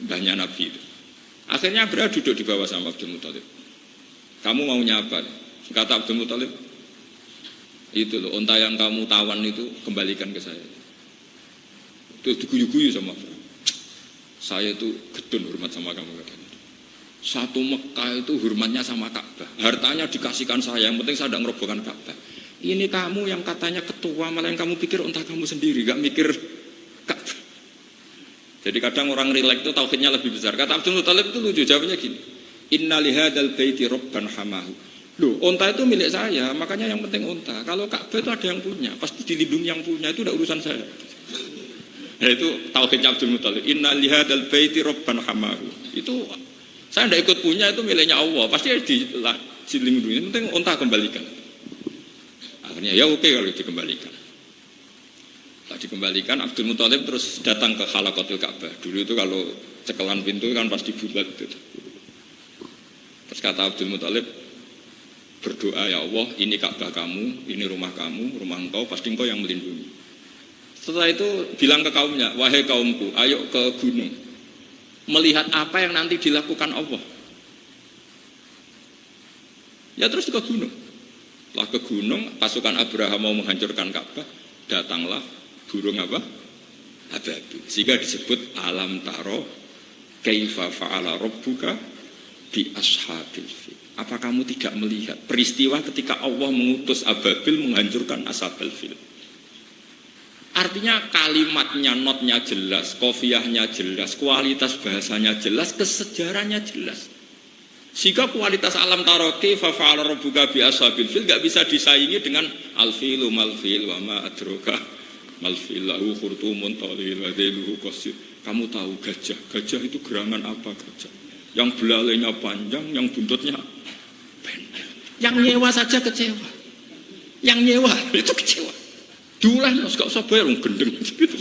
mbahnya Nabi itu. Akhirnya Abraha duduk di bawah sama Abdul Muthalib. Kamu maunya apa? Kata Abdul Muthalib, itu loh, unta yang kamu tawan itu kembalikan ke saya. Itu diguyu-guyu sama Abraha. Saya itu gedun hormat sama kamu katanya. Satu Mekah itu hormatnya sama Ka'bah. Hartanya dikasihkan saya, yang penting saya tidak ngerobohkan Ka'bah. Ini kamu yang katanya ketua, malah yang kamu pikir unta kamu sendiri, gak mikir Ka'bah. Jadi kadang orang rileks itu tauhidnya lebih besar. Kata Abdul Muthalib itu lucu, jawabnya gini. Inna lihadal baiti robban hamahu. Loh, unta itu milik saya, makanya yang penting unta. Kalau Ka'bah itu ada yang punya, pasti dilindungi yang punya, itu udah urusan saya. Nah itu tauhidnya Abdul Muthalib. Inna lihadal baiti robban hamahu. Itu saya tidak ikut punya, itu miliknya Allah. Pasti dilindungi. Yang penting unta kembalikan. Akhirnya ya oke kalau dikembalikan. Setelah dikembalikan, Abdul Muthalib terus datang ke Halaqatul Ka'bah. Dulu itu kalau cekelan pintu kan pasti bulat gitu. Terus kata Abdul Muthalib, berdoa ya Allah, ini Ka'bah kamu, ini rumah kamu, rumah engkau, pasti engkau yang melindungi. Setelah itu bilang ke kaumnya, wahai kaumku, ayo ke gunung. Melihat apa yang nanti dilakukan Allah. Ya terus ke gunung. Setelah ke gunung, pasukan Abraha mau menghancurkan Ka'bah, datanglah burung apa? Ababil. Sehingga disebut alam taro kaifa fa'ala rabbuka bi ashabil fil. Apa kamu tidak melihat peristiwa ketika Allah mengutus ababil menghancurkan ashabil fil? Artinya kalimatnya, notnya jelas, qafiyahnya jelas, kualitas bahasanya jelas, kesejarahnya jelas. Sehingga kualitas alam taroki fa'ala rabbuka bi ashabil fil gak bisa disaingi dengan al-filu mal-fil wa ma adroka mal-fil lahu khurtumun talil wa dhailuhu qasir. Kamu tahu gajah, gajah itu gerangan apa gajah? Yang belalainya panjang, yang buntutnya pendek. Yang nyewa saja kecewa. Yang nyewa itu kecewa. Diulah gak usah bayar gendeng gitu.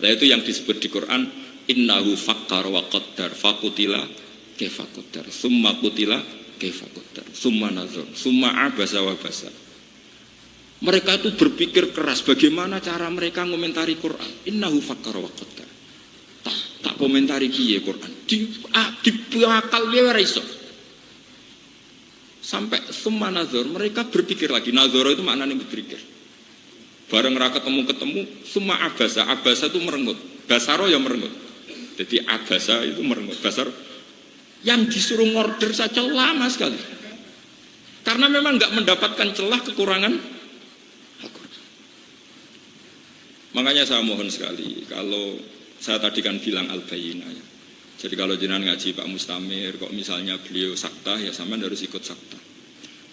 Nah itu yang disebut di Quran innahu fakkar wa qaddar fakutila kaifa qaddar summa kutila kaifa qaddar summa nazar summa abasa wa basar. Mereka itu berpikir keras bagaimana cara mereka komentari Quran. Innahu fakkar wa qaddar. Tak komentari piye Quran. Di akal dia ora iso. Sampai summa nazar mereka berpikir lagi. Nazar itu maknanya berpikir. Bareng ra ketemu semua abasa itu merengut, basaro ya merengut. Jadi abasa itu merengut, basar yang disuruh ngorder saja lama sekali. Karena memang nggak mendapatkan celah kekurangan. Makanya saya mohon sekali, kalau saya tadi kan bilang al-bayyinah ya. Jadi kalau jenengan ngaji Pak Mustamir, kok misalnya beliau sakta ya sama harus ikut sakta.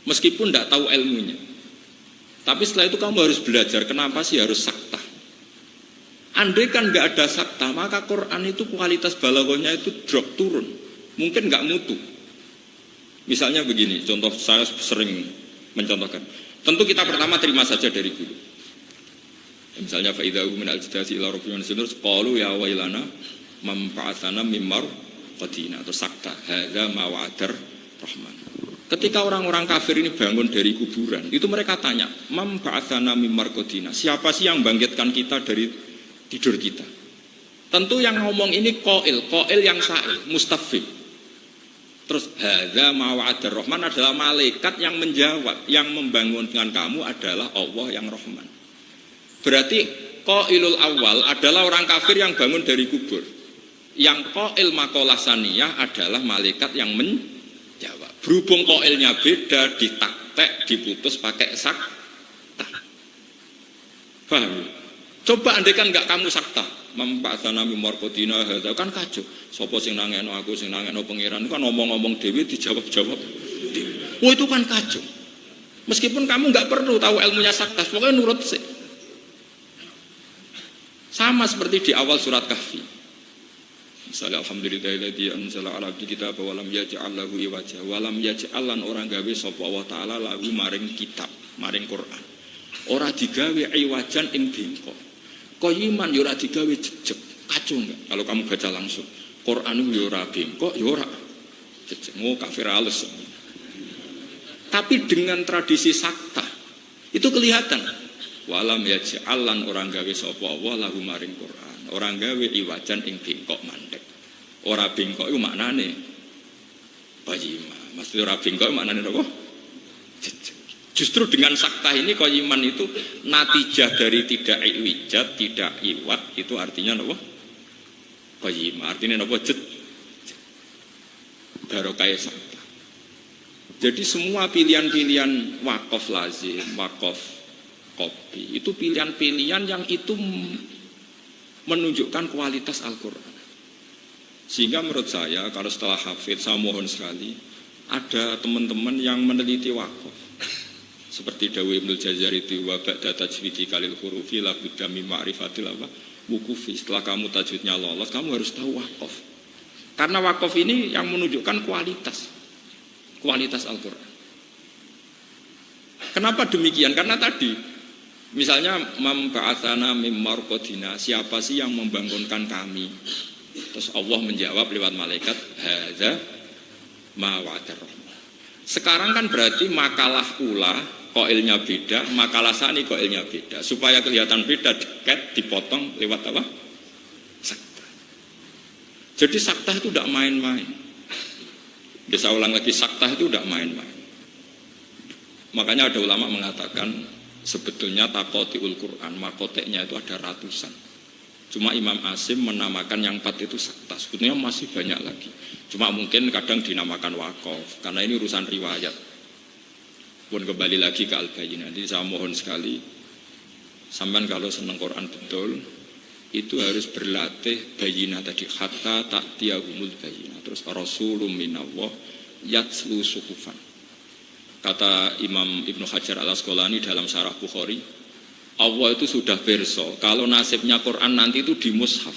Meskipun tidak tahu ilmunya. Tapi setelah itu kamu harus belajar kenapa sih harus sakta. Andai kan nggak ada sakta, maka Quran itu kualitas balaghahnya itu drop turun, mungkin nggak mutu. Misalnya begini, contoh saya sering mencontohkan. Tentu kita pertama terima saja dari guru. Misalnya faidahu min al-jidasi ila rabbihim sinur qalu ya wailana mampa'atsana mimmar qadina atau sakta hadza ma wa'adar rahman. Ketika orang-orang kafir ini bangun dari kuburan, itu mereka tanya, "Mam ba'atsana mimmar qadina?" Siapa sih yang bangkitkan kita dari tidur kita? Tentu yang ngomong ini qail yang sa'il, mustafhim. Terus hadza ma wa'adar rahman adalah malaikat yang menjawab, yang membangunkan kamu adalah Allah yang Rahman. Berarti qailul awal adalah orang kafir yang bangun dari kubur. Yang qail maqalah saniyah adalah malaikat yang menjawab. Berhubung qailnya beda, ditaktek, diputus pakai sakta. Paham? Coba andaikan enggak kamu sakta, mampa'atsana mimmar qadina hadza kan kacau. Sapa sing nangekno aku, sing nangekno pangeran kan ngomong-ngomong dhewe dijawab-jawab. Oh itu kan kacau. Meskipun kamu enggak perlu tahu ilmunya sakta, pokoknya nurut sih. Sama seperti di awal surat Kahfi. Misalnya alhamdulillahilladzi anzala 'ala abdi kitaba wa lam yaj'al lahu iwaja wa lam yaj'al lan orang gawe sapa Allah taala lahu maring kitab, maring Quran. Ora digawe iwajan ing bengkok. Qayiman yo ora digawe jejeg. Kacau enggak kalau kamu baca langsung. Quran yo ora bengkok, yo ora jejeg. Mau kafir halus. Tapi dengan tradisi sakta itu kelihatan. Walam yaj'alan orang gawe sapa Allah lahu maring Quran. Orang gawe iwajan ing bengkok mandek. Ora bengkok iku maknane qayyimah. Maksud ora bengkok maknane apa? Justru dengan sakta ini qayiman itu natijah dari tidak iwijat, tidak iwat, itu artinya apa? Qayyimah. Artinya apa? Barokah sakta. Jadi semua pilihan-pilihan wakaf lazim, wakaf kopi, itu pilihan-pilihan yang itu menunjukkan kualitas Al-Quran. Sehingga menurut saya, kalau setelah hafid, saya mohon sekali, ada teman-teman yang meneliti wakaf. Seperti Dawi Ibnul Jazari itu, wa ba'da tajwidi kalil hurufi la budda min ma'rifatil wukufi. Setelah kamu tajwidnya lolos, kamu harus tahu wakaf. Karena wakaf ini yang menunjukkan kualitas Al-Quran. Kenapa demikian? Karena tadi, misalnya memba'atsana mim marqadina, siapa sih yang membangunkan kami? Terus Allah menjawab lewat malaikat, hadza ma wa'adar rahman. Sekarang kan berarti makalah ula qailnya beda, makalah sani qailnya beda. Supaya kelihatan beda, dekat dipotong lewat apa? Sakta. Jadi sakta itu tidak main-main. Bisa ulang lagi, sakta itu tidak main-main. Makanya ada ulama mengatakan sebetulnya takotiul Quran, makoteknya itu ada ratusan. Cuma Imam Asim menamakan yang 4 itu sakta. Sebetulnya masih banyak lagi. Cuma mungkin kadang dinamakan wakaf, karena ini urusan riwayat. Pun kembali lagi ke Al-Bayyinah. Jadi saya mohon sekali, sampean kalau senang Quran betul, itu harus berlatih bayyinah tadi, hatta ta'tiyahumul bayyinah. Terus Rasulun minallah yatslu suhufan. Kata Imam Ibnu Hajar Al-Asqalani dalam Syarah Bukhari, Allah itu sudah berso kalau nasibnya Quran nanti itu di mushaf.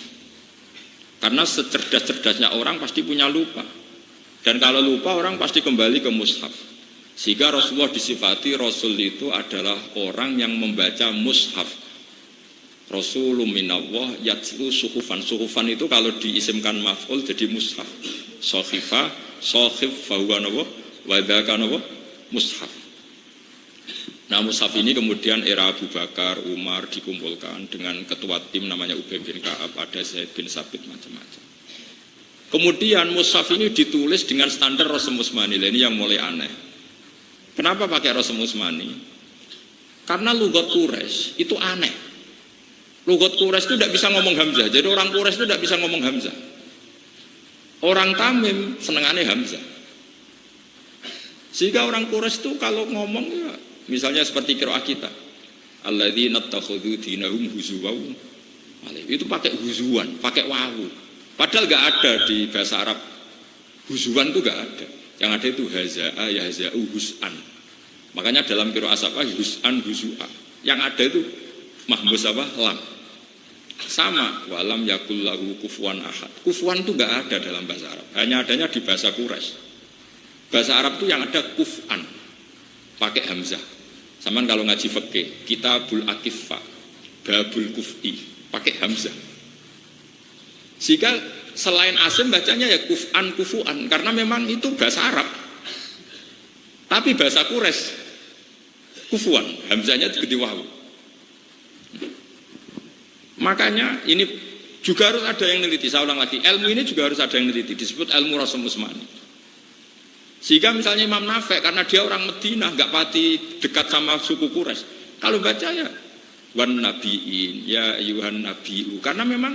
Karena secerdas-cerdasnya orang pasti punya lupa. Dan kalau lupa orang pasti kembali ke mushaf. Sehingga Rasulullah disifati Rasul itu adalah orang yang membaca mushaf. Rasulun minallah yatslu suhufan. Suhufan itu kalau diisimkan maf'ul jadi mushaf. Sohifa, sohif, fahuwa nawa, wadhaka nawa, mushaf. Nah mushaf ini kemudian era Abu Bakar, Umar dikumpulkan dengan ketua tim namanya Ubay bin Ka'ab, ada Zaid bin Sabit, macam-macam. Kemudian mushaf ini ditulis dengan standar Rasm Utsmani. Ini yang mulai aneh. Kenapa pakai Rasm Utsmani? Karena lugat Quraisy itu aneh. Lugat Quraisy itu tidak bisa ngomong Hamzah. Jadi orang Quraisy itu tidak bisa ngomong Hamzah. Orang Tamim senengannya Hamzah. Sehingga orang Quraisy itu kalau ngomong ya, misalnya seperti qiraah kita, alladzina takhudhu dinahum huzuwan, itu pakai huzuan, pakai wawu. Padahal enggak ada di bahasa Arab. Huzuan itu enggak ada. Yang ada itu haza'a, yahza'u, hus'an. Makanya dalam qiraah apa? Hus'an, huzu'a. Yang ada itu mahmuz apa? Lam. Sama, walam yakul lahu kufuwan ahad. Kufuwan itu enggak ada dalam bahasa Arab. Hanya adanya di bahasa Quraisy. Bahasa Arab itu yang ada kuf'an, pakai hamzah. Saman kalau ngaji fikih, kitabul akifah, babul kuf'i, pakai hamzah. Sehingga selain Asim bacanya ya kuf'an, kufu'an, karena memang itu bahasa Arab. Tapi bahasa Quraisy kufu'an, hamzahnya gede wawu. Makanya ini juga harus ada yang neliti. Saya ulang lagi, ilmu ini juga harus ada yang neliti. Disebut ilmu Rasm Utsmani. Sehingga misalnya Imam Nafi' karena dia orang Madinah, nggak pati dekat sama suku Quraisy. Kalau baca ya wan nabiin, ya ayuhan nabiu. Karena memang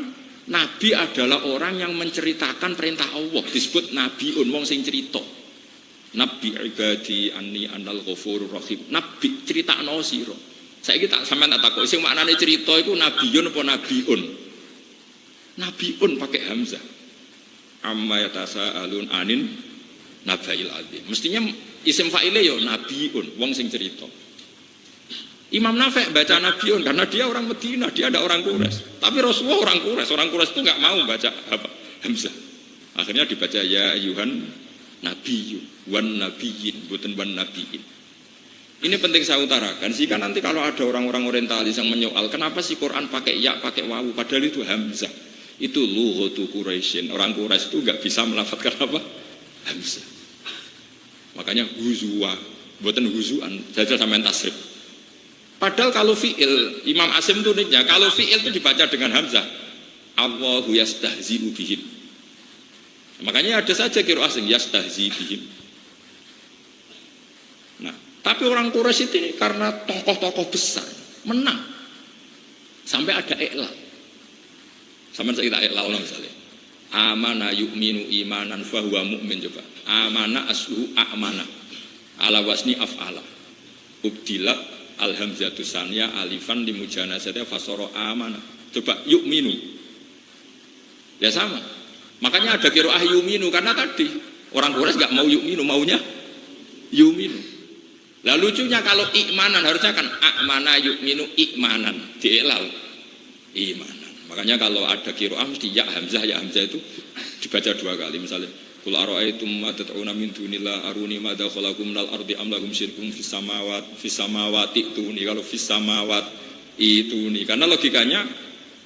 Nabi adalah orang yang menceritakan perintah Allah. Disebut nabiun, wong sing cerita. Nabi ibadi anni anal ghafurur rahim. Nabi critakno sira. Saiki tak sampean tak takok sing maknane cerita iku nabiyun apa nabiun? Nabiun pakai hamzah. Amma yatasaalun anin nabail azim. Mestinya isim fa'ile yo nabiun, wong sing cerita. Imam Nafi' baca nabiun karena dia orang Madinah, dia ada orang Quraisy. Tapi Rasulullah orang Quraisy itu enggak mau baca apa? Hamzah. Akhirnya dibaca ya ayuhan nabiyyu wan nabiyyin, bukan wan nabiyyin. Ini penting saya utarakan, sehingga nanti kalau ada orang-orang orientalis yang menyoal kenapa sih Quran pakai ya, pakai wawu, padahal itu hamzah. Itu lughatu Quraisyin. Orang Quraisy itu enggak bisa melafadzkan apa? Hamzah. Makanya huzwa, buatan huzuan, jajal sampean tasrif. Padahal kalau fi'il, Imam Asim itu uniknya, kalau fi'il itu dibaca dengan hamzah. Allahu yastahzi'u bihim. Makanya ada saja qiraah asing yastahzi bihim. Nah, tapi orang Quraisy itu karena tokoh-tokoh besar menang. Sampai ada iqlal. Sampai saya iqlal misalnya. Amana yu'minu imanan fahuwa mu'min coba. Amana asluhu a'mana. Ala wasni af'ala. Ubdilat alhamzatu saniyah alifan limujanazatnya fasara amana. Coba yu'minu. Ya sama. Makanya ada qiraah yu'minu karena tadi orang Quraisy enggak mau yu'minu, maunya yu'minu. Lah lucunya kalau imanan harusnya kan a'mana yu'minu imanan, dielal imanan. Makanya kalau ada qiraah mesti ya hamzah itu dibaca dua kali misalnya qul ara'aytum ma tad'una min dunillah aruni ma dakhalaqum minal ardi am lahum syirkun fis samawati tuni. Kalau fis samawat itu nih karena logikanya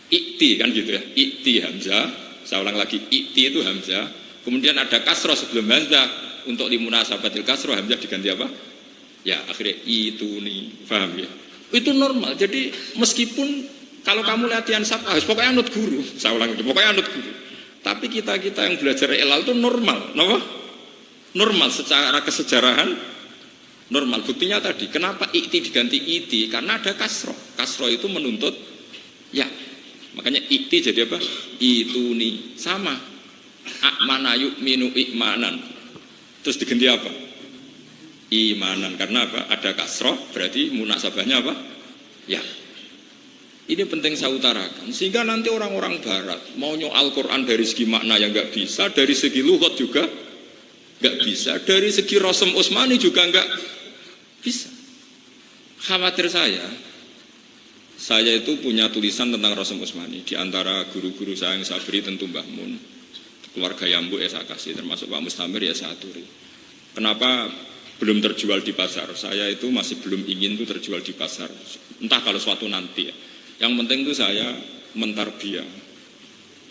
ikti kan gitu ya, ikti hamzah. Saya ulang lagi, ikti itu hamzah. Kemudian ada kasroh sebelum hamzah. Untuk limunasabatil kasroh hamzah diganti apa? Ya akhirnya itu nih, paham ya? Itu normal. Jadi meskipun kalau kamu latihan sabah, pokoknya anut guru. Saya ulang, pokoknya anut guru. Tapi kita yang belajar ilal itu normal, normal secara kesejarahan normal. Buktinya tadi, kenapa ikti diganti iti? Karena ada kasroh. Kasroh itu menuntut ya. Makanya ikti jadi apa? Itu nih sama. A'mana yu'minu imanan. Terus diganti apa? Imanan. Karena apa? Ada kasroh, berarti munasabahnya apa? Ya. Ini penting saya utarakan. Sehingga nanti orang-orang barat mau nyoal Quran dari segi makna yang nggak bisa, dari segi lughat juga nggak bisa, dari segi Rasm Utsmani juga nggak bisa. Khawatir saya itu punya tulisan tentang Rasm Utsmani. Di antara guru-guru saya yang saya beri tentu Mbah Mun, keluarga Yambu ya saya kasih, termasuk Pak Mustamir ya saya aturi. Kenapa belum terjual di pasar? Saya itu masih belum ingin itu terjual di pasar. Entah kalau suatu nanti ya. Yang penting itu saya mentarbiyah.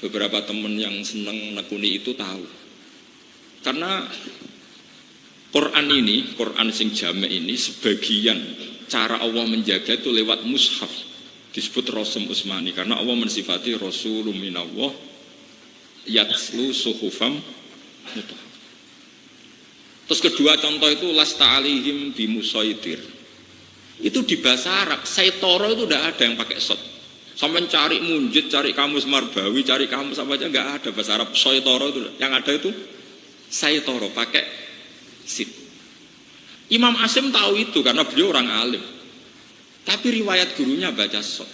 Beberapa teman yang senang nekuni itu tahu. Karena Quran ini, Quran sing jame ini sebagian cara Allah menjaga itu lewat mushaf. Disebut Rasm Utsmani karena Allah mensifati Rasulun minallah yatslu suhufam mutahhar. Terus kedua contoh itu lasta alihim bimusaitir. Itu di bahasa Arab, saitoro itu udah ada yang pakai sot. Sampai cari munjid, cari kamus Marbawi, cari kamus apa aja nggak ada bahasa Arab saitoro itu. Yang ada itu saitoro pakai sit. Imam Asim tahu itu karena beliau orang alim. Tapi riwayat gurunya baca sot.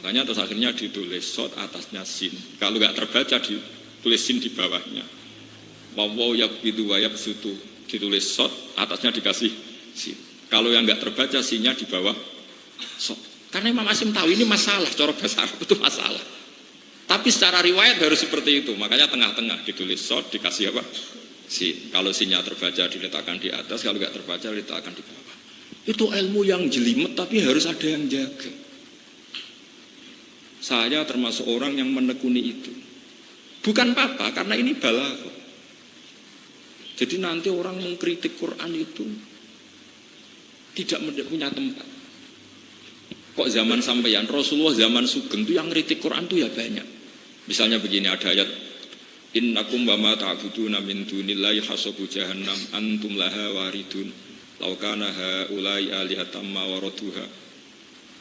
Makanya terus akhirnya ditulis sot atasnya sin. Kalau nggak terbaca ditulis sin di bawahnya. Wawaw yabbidu wa yabsutu ditulis sot atasnya dikasih sin. Kalau yang nggak terbaca sinnya di bawah sot. Karena Imam Asim tahu ini masalah, cara bahasa Arab itu masalah. Tapi secara riwayat harus seperti itu. Makanya tengah-tengah ditulis sot dikasih apa? Sin. Kalau sinnya terbaca diletakkan di atas, kalau nggak terbaca diletakkan di bawah. Itu ilmu yang jelimet tapi harus ada yang jaga. Saya termasuk orang yang menekuni itu. Bukan apa-apa, karena ini balaghah. Jadi nanti orang mengkritik Quran itu tidak punya tempat. Kok zaman sampeyan Rasulullah zaman Sugeng itu yang kritik Quran itu ya banyak. Misalnya begini ada ayat innakum wa ma ta'buduna min dunillahi hasabu jahannam antum laha waridun law kana haula'i alihatam ma waraduha.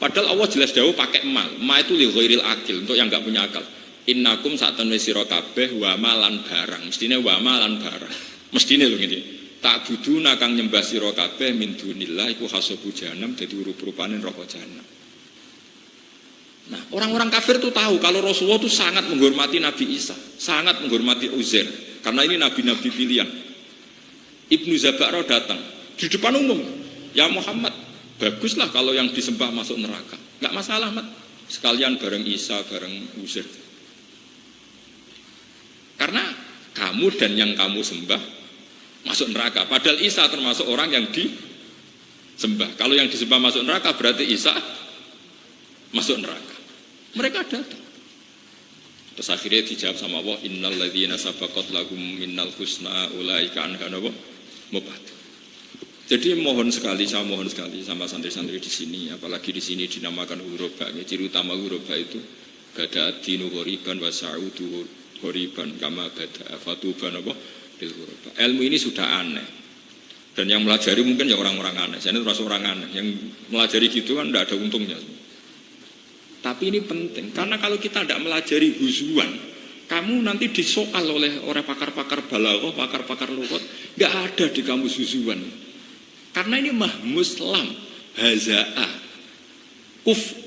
Padahal Allah jelas dawuh pakai ma itu li ghairil akil, untuk yang enggak punya akal. Innakum satun sira kabeh wa malan barang, mestine wa malan barang. Mestine lho ngene. Ta'buduna kang nyembah sira kabeh min dunillah iku hasabu jahannam dadi rup-rupane neraka jahanam. Nah, orang-orang kafir itu tahu kalau Rasulullah itu sangat menghormati Nabi Isa, sangat menghormati Uzair, karena ini nabi-nabi pilihan. Ibnu Zabara datang di depan umum, ya Muhammad, baguslah kalau yang disembah masuk neraka, nggak masalah, Mat. Sekalian bareng Isa, bareng Uzair. Karena kamu dan yang kamu sembah masuk neraka. Padahal Isa termasuk orang yang disembah. Kalau yang disembah masuk neraka berarti Isa masuk neraka. Mereka datang. Terus akhirnya dijawab sama Allah, innal ladzina sabaqat lahum minnal husna ulaika anha mubad. Jadi saya mohon sekali sama santri-santri di sini, apalagi di sini dinamakan hurufnya. Ciri utama hurufnya itu bada dinu horiban wa sa'udu horiban kama bada fatuban apa bil hurufah. Ilmu ini sudah aneh. Dan yang melajari mungkin ya orang-orang aneh. Saya ini termasuk orang aneh. Yang melajari gitu kan tidak ada untungnya. Tapi ini penting, karena kalau kita tidak melajari huzuan, kamu nanti disoal oleh orang pakar-pakar balaghah, pakar-pakar lughat, nggak ada di kamus huzuan. Karena ini mahmus lam, haza'ah.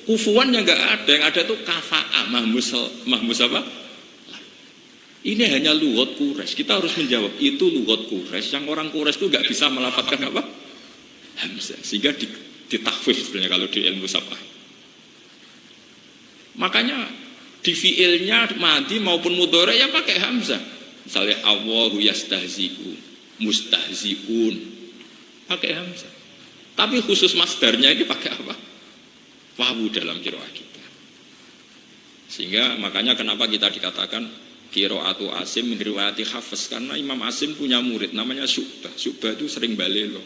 Kufuan yang nggak ada, yang ada itu kafa'ah, mahmus apa? Ini hanya lughat Quraisy. Kita harus menjawab, itu lughat Quraisy. Yang orang Quraisy itu nggak bisa melafadzkan apa? Hamzah. Sehingga ditakhfif sebenarnya kalau di ilmu sabah. Makanya di fi'ilnya madi maupun mudhari ya pakai hamzah. Misalnya Allahu yastahzi'u, mustahzi'un, pakai hamzah. Tapi khusus masdarnya ini pakai apa? Wawu dalam qiraah kita. Sehingga makanya kenapa kita dikatakan qiraatu Asim min riwayati Hafs, karena Imam Asim punya murid namanya Syu'bah. Syu'bah itu sering balik loh.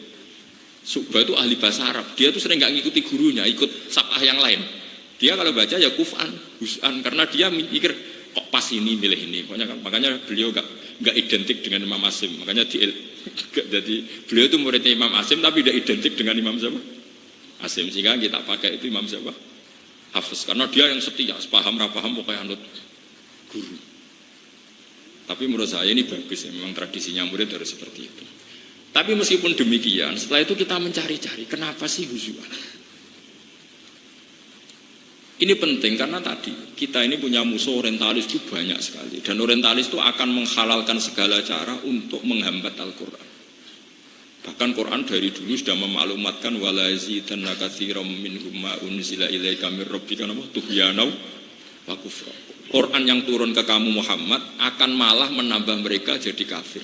Syu'bah itu ahli bahasa Arab. Dia tuh sering nggak ngikuti gurunya, ikut sabah yang lain. Dia kalau baca ya kuf'an, hus'an, karena dia mikir kok pas ini milih ini. Makanya beliau nggak identik dengan Imam Asim. Makanya jadi beliau itu muridnya Imam Asim tapi tidak identik dengan Imam siapa? Asim. Sehingga kita pakai itu Imam siapa? Hafiz. Karena dia yang setia, sepaham rapaham pokoknya anut guru. Tapi menurut saya ini bagus ya, memang tradisinya murid harus seperti itu. Tapi meskipun demikian, setelah itu kita mencari-cari kenapa sih huzuan. Ini penting karena tadi kita ini punya musuh orientalis itu banyak sekali, dan orientalis itu akan menghalalkan segala cara untuk menghambat Al-Quran. Bahkan Quran dari dulu sudah memaklumatkan wala yazidanna katsiran minhum ma unzila ilaika mir rabbika tughyanau wa kufra. Quran yang turun ke kamu Muhammad akan malah menambah mereka jadi kafir.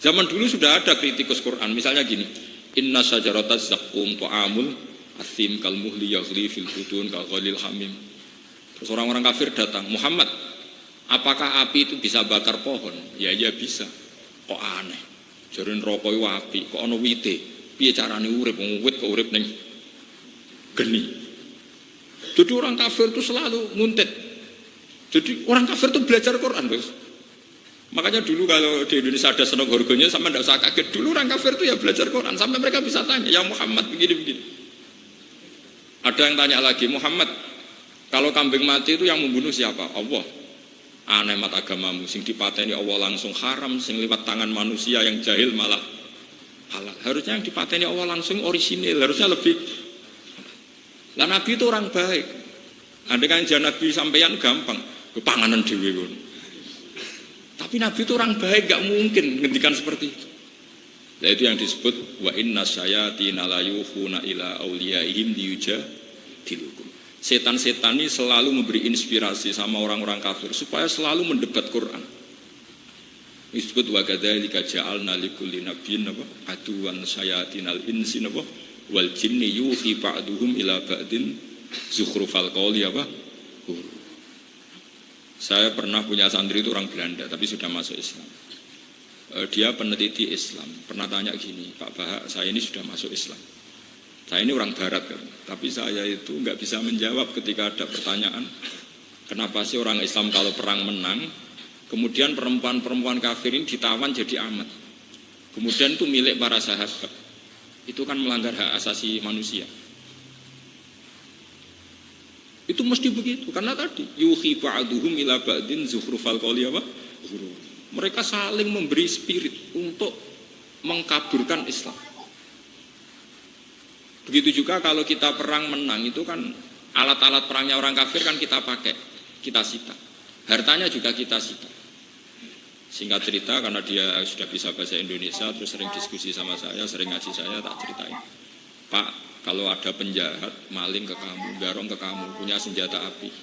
Zaman dulu sudah ada kritikus Quran, misalnya gini, inna syajarataz zaqqum ta'amul asim kal muhli yaghli fil butun kal ghalil hamim. Terus orang-orang kafir datang, Muhammad, apakah api itu bisa bakar pohon? Ya bisa. Kok aneh? Jarin rokok itu api, kok ana wite? Piye carane urip? Wit kok urip ning geni. Jadi orang kafir itu selalu nguntit. Jadi orang kafir itu belajar Quran, Bos. Makanya dulu kalau di Indonesia ada senok horgonya sama tidak usah kaget. Dulu orang kafir itu ya belajar Quran sampai mereka bisa tanya, ya Muhammad begini-begini. Ada yang tanya lagi, Muhammad, kalau kambing mati itu yang membunuh siapa? Allah. Aneh mat agamamu, sing dipateni Allah langsung haram, sing lewat tangan manusia yang jahil malah halal. Harusnya yang dipateni Allah langsung orisinil, harusnya lebih. Lah Nabi itu orang baik. Andai kan Nabi sampeyan gampang, kepanganan dhewe ngono. Tapi Nabi itu orang baik, gak mungkin ngendikan seperti itu. Nah itu yang disebut wa inna syayatina la yuhuna ila auliyaihim liyujadilukum. Setan-setan ini selalu memberi inspirasi sama orang-orang kafir supaya selalu mendebat Quran. Disebut wa kadzalika ja'alna likulli nabiyyin aduwan syayatinal insi wal jinni yuhi ba'duhum ila ba'din zukhrufal qawli Saya pernah punya santri itu orang Belanda tapi sudah masuk Islam. Dia peneliti Islam, pernah tanya gini, Pak Bahak, saya ini sudah masuk Islam. Saya ini orang Barat kan, tapi saya itu nggak bisa menjawab ketika ada pertanyaan, kenapa sih orang Islam kalau perang menang, kemudian perempuan-perempuan kafir ini ditawan jadi amat, kemudian itu milik para sahabat, itu kan melanggar hak asasi manusia. Itu mesti begitu, karena tadi yuhi ba'duhum ila ba'din zukhrufal qawli Mereka saling memberi spirit untuk mengkaburkan Islam. Begitu juga kalau kita perang menang, itu kan alat-alat perangnya orang kafir kan kita pakai, kita sita. Hartanya juga kita sita. Singkat cerita, karena dia sudah bisa bahasa Indonesia, terus sering diskusi sama saya, sering ngaji saya, tak ceritain. Pak, kalau ada penjahat, maling ke kamu, garong ke kamu, punya senjata api,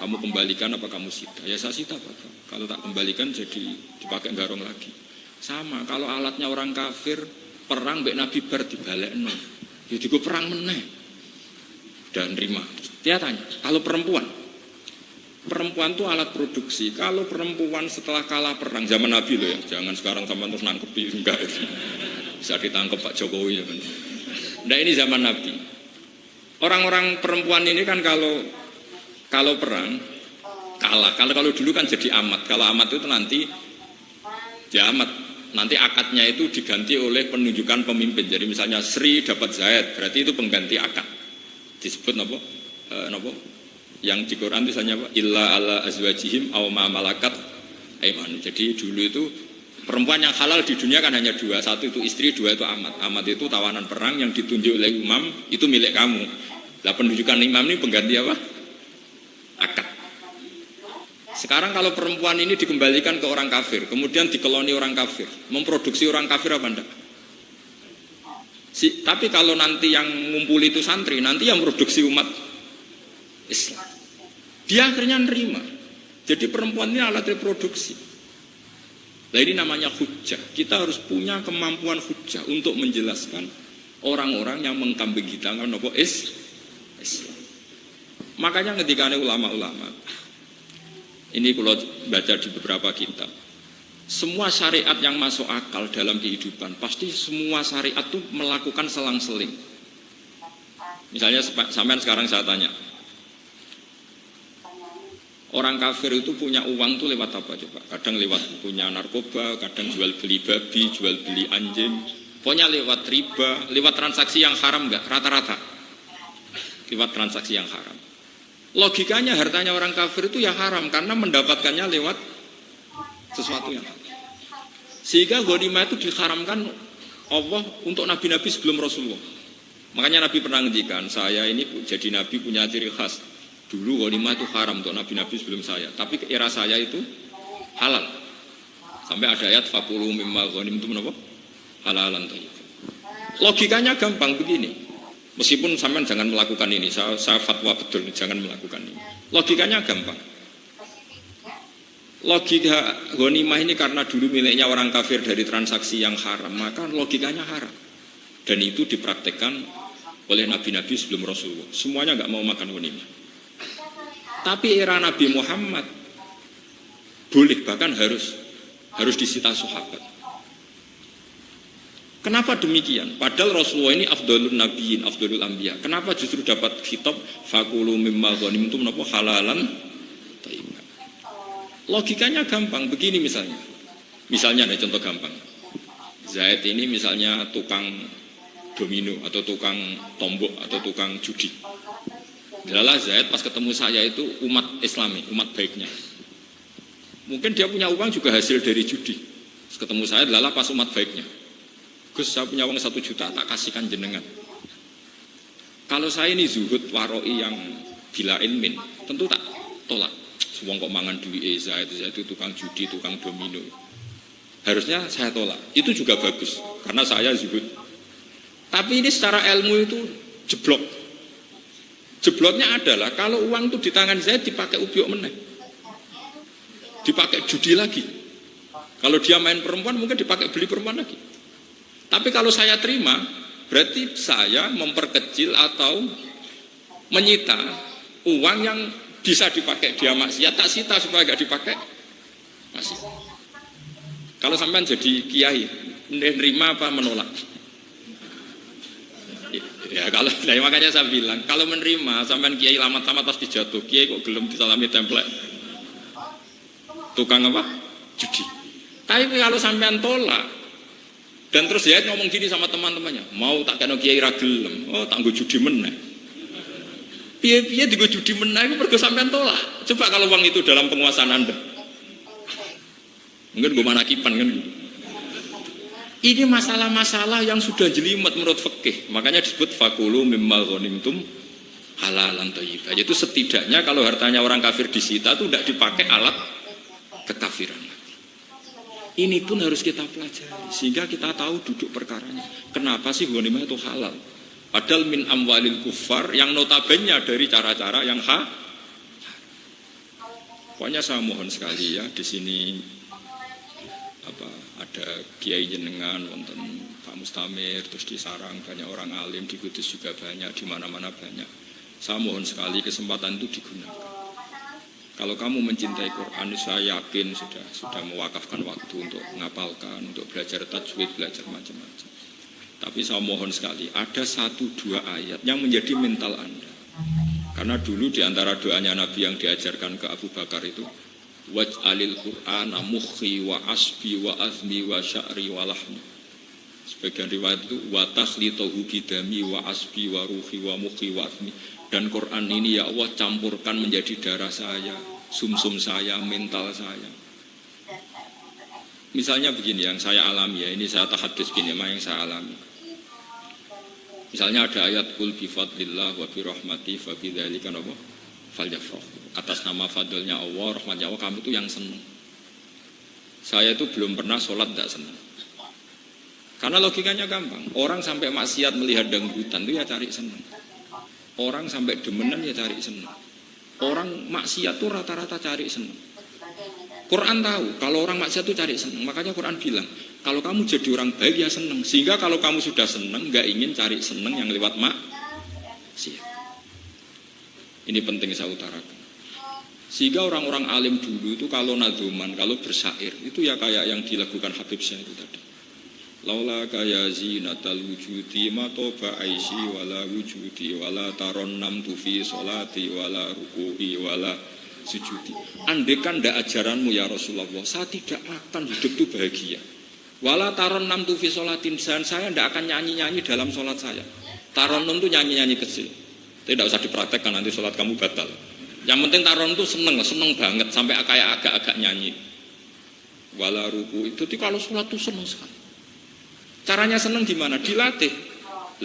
kamu kembalikan apa kamu sita? Ya saya sita Pak. Kalau tak kembalikan jadi dipakai garong lagi. Sama, kalau alatnya orang kafir, perang mbek Nabi bar dibalekno. Jadi gue perang meneh. Dan terima. Dia tanya, kalau perempuan itu alat produksi. Kalau perempuan setelah kalah perang zaman Nabi loh ya, jangan sekarang sama terus nangkepi enggak. bisa ditangkap Pak Jokowi. Nah ini zaman Nabi. Orang-orang perempuan ini kan kalau perang kalah. Kalau dulu kan jadi amat. Kalau amat itu nanti ya amat. Nanti akadnya itu diganti oleh penunjukan pemimpin. Jadi misalnya Sri dapat Zaid, berarti itu pengganti akad. Disebut apa? Yang di Quran itu hanya apa? Illa ala azwajihim aw ma malakat aymanu. Jadi dulu itu perempuan yang halal di dunia kan hanya dua. Satu itu istri, dua itu amat. Amat itu tawanan perang yang ditunjuk oleh imam, itu milik kamu. Lah penunjukan imam ini pengganti apa? Akad. Sekarang kalau perempuan ini dikembalikan ke orang kafir, kemudian dikeloni orang kafir, memproduksi orang kafir apa enggak? Tapi kalau nanti yang ngumpul itu santri, nanti yang produksi umat Islam. Dia akhirnya nerima. Jadi perempuan ini alat reproduksi. Nah ini namanya hujjah. Kita harus punya kemampuan hujjah untuk menjelaskan orang-orang yang mengkambing hitamkan apa Islam. Makanya ketika ada ulama-ulama, ini kalau baca di beberapa kitab, semua syariat yang masuk akal dalam kehidupan, pasti semua syariat itu melakukan selang-seling. Misalnya sampean sekarang saya tanya, orang kafir itu punya uang tuh lewat apa coba? Kadang lewat punya narkoba, kadang jual beli babi, jual beli anjing. Pokoknya lewat riba, lewat transaksi yang haram enggak? Rata-rata lewat transaksi yang haram. Logikanya hartanya orang kafir itu ya haram karena mendapatkannya lewat sesuatu yang haram. Sehingga ghanimah itu diharamkan Allah untuk nabi-nabi sebelum Rasulullah. Makanya Nabi pernah ngendikan, saya ini jadi nabi punya ciri khas. Dulu ghanimah itu haram untuk nabi-nabi sebelum saya, tapi ke era saya itu halal. Sampai ada ayat faqulu mimma ghanimtum apa? Halalan thayyib. Logikanya gampang begini. Meskipun sampean jangan melakukan ini, saya fatwa betul jangan melakukan ini. Logikanya gampang. Logika ghanimah ini karena dulu miliknya orang kafir dari transaksi yang haram, maka logikanya haram. Dan itu dipraktekkan oleh nabi-nabi sebelum Rasulullah. Semuanya nggak mau makan ghanimah. Tapi era Nabi Muhammad boleh, bahkan harus disita sahabat. Kenapa demikian? Padahal Rasulullah ini afdhalun nabiyyin, afdhalul anbiya. Kenapa justru dapat khitab faqulu mimma ghanimtum napa halalan thayyiban? Logikanya gampang, begini misalnya. Misalnya ada contoh gampang. Zaid ini misalnya tukang domino atau tukang tombok atau tukang judi. Adalah Zaid pas ketemu saya itu umat Islami, umat baiknya. Mungkin dia punya uang juga hasil dari judi. Pas ketemu saya adalah pas umat baiknya. Gus, saya punya uang 1 juta, tak kasihkan jenengan. Kalau saya ini zuhud waroi yang bila ilmin, tentu tak tolak. Wong kok mangan duit Zaid itu tukang judi, tukang domino. Harusnya saya tolak. Itu juga bagus, karena saya zuhud. Tapi ini secara ilmu itu jeblok. Jebloknya adalah kalau uang itu di tangan Zaid dipakai ubyok meneh. Dipakai judi lagi. Kalau dia main perempuan mungkin dipakai beli perempuan lagi. Tapi kalau saya terima, berarti saya memperkecil atau menyita uang yang bisa dipakai dia maksiat, tak sita supaya gak dipakai maksiat. Kalau sampean jadi kiai, menerima apa menolak? Ya kalau, nah, makanya saya bilang, kalau menerima, sampean kiai lama tamat pasti jatuh. Kiai kok gelem disalami template? Tukang apa? Judi. Tapi kalau sampean tolak, dan terus Zaid ngomong gini sama teman-temannya, mau tak kena kiai ra gelem, oh tak nggo judi meneh. Piye-piye digo judi meneh iku mergo sampean tolak. Coba kalau uang itu dalam penguasaan Anda. Mungkin gue manakipan kan gitu. Ini masalah-masalah yang sudah jelimet menurut fikih. Makanya disebut faqulu mimma ghanimtum halalan thayyiban. Yaitu setidaknya kalau hartanya orang kafir disita itu tidak dipakai alat kekafiran. Ini pun harus kita pelajari sehingga kita tahu duduk perkaranya. Kenapa sih ghanimah itu halal? Padahal min amwalil kuffar yang notabene dari cara-cara yang Pokoknya saya mohon sekali ya di sini ada kiai jenengan, wonten Pak Mustamir, terus di Sarang banyak orang alim, di Kudus juga banyak, di mana-mana banyak. Saya mohon sekali kesempatan itu digunakan. Kalau kamu mencintai Quran, saya yakin sudah mewakafkan waktu untuk ngapalkan, untuk belajar tajwid, belajar macam-macam. Tapi saya mohon sekali, ada 1-2 ayat yang menjadi mental Anda. Karena dulu di antara doanya Nabi yang diajarkan ke Abu Bakar itu, waj'alil Qur'ana mukhi wa asbi wa azmi wa sya'ri wa lahmi. Sebagian riwayat itu wa takhlitahu bidami wa asbi wa ruhi wa mukhi wa azmi. Dan Quran ini ya Allah campurkan menjadi darah saya, sumsum saya, mental saya. Misalnya begini yang saya alami ya, ini saya tahadus begini yang saya alami. Misalnya ada ayat kul bi fadlillah wa bi rahmati fa bi dzalika apa? Falyafrahu. Atas nama fadlnya Allah, rahmatnya Allah, kamu itu yang senang. Saya itu belum pernah sholat tidak senang. Karena logikanya gampang. Orang sampai maksiat melihat dangdutan itu ya cari senang. Orang sampai demenan ya cari senang. Orang maksiat itu rata-rata cari senang. Quran tahu kalau orang maksiat itu cari senang. Makanya Quran bilang, kalau kamu jadi orang baik ya senang. Sehingga kalau kamu sudah senang, nggak ingin cari senang yang lewat maksiat. Ini penting saya utarakan. Sehingga orang-orang alim dulu itu kalau nadzuman, kalau bersyair, itu ya kayak yang dilakukan Habib Syekh itu tadi. Laula kaya zinatal wujudi ma toba aisi wala wujudi wala taron namtu fi sholati wala ruku'i wala sujudi. Andekan ndak ajaranmu ya Rasulullah, saya tidak akan hidup itu bahagia. Wala taron namtu fi sholatin, saya ndak akan nyanyi-nyanyi dalam sholat saya. Taron itu nyanyi-nyanyi kecil. Tidak usah dipraktekkan, nanti sholat kamu batal. Yang penting taron itu seneng banget sampai kayak agak-agak nyanyi. Wala ruku itu kalau sholat itu seneng sekali. Caranya seneng gimana? Dilatih.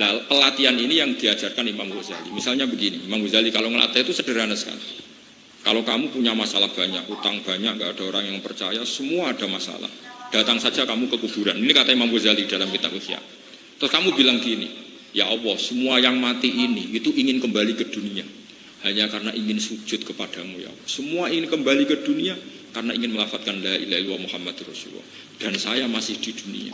Lah pelatihan ini yang diajarkan Imam Ghazali. Misalnya begini, Imam Ghazali kalau ngelatih itu sederhana sekali. Kalau kamu punya masalah banyak, utang banyak, nggak ada orang yang percaya, semua ada masalah. Datang saja kamu ke kuburan. Ini kata Imam Ghazali dalam kitab Ihya. Terus kamu bilang gini, ya Allah, semua yang mati ini itu ingin kembali ke dunia. Hanya karena ingin sujud kepadamu ya Allah. Semua ingin kembali ke dunia karena ingin melafadzkan la ilaha illallah Muhammadur Rasulullah. Dan saya masih di dunia.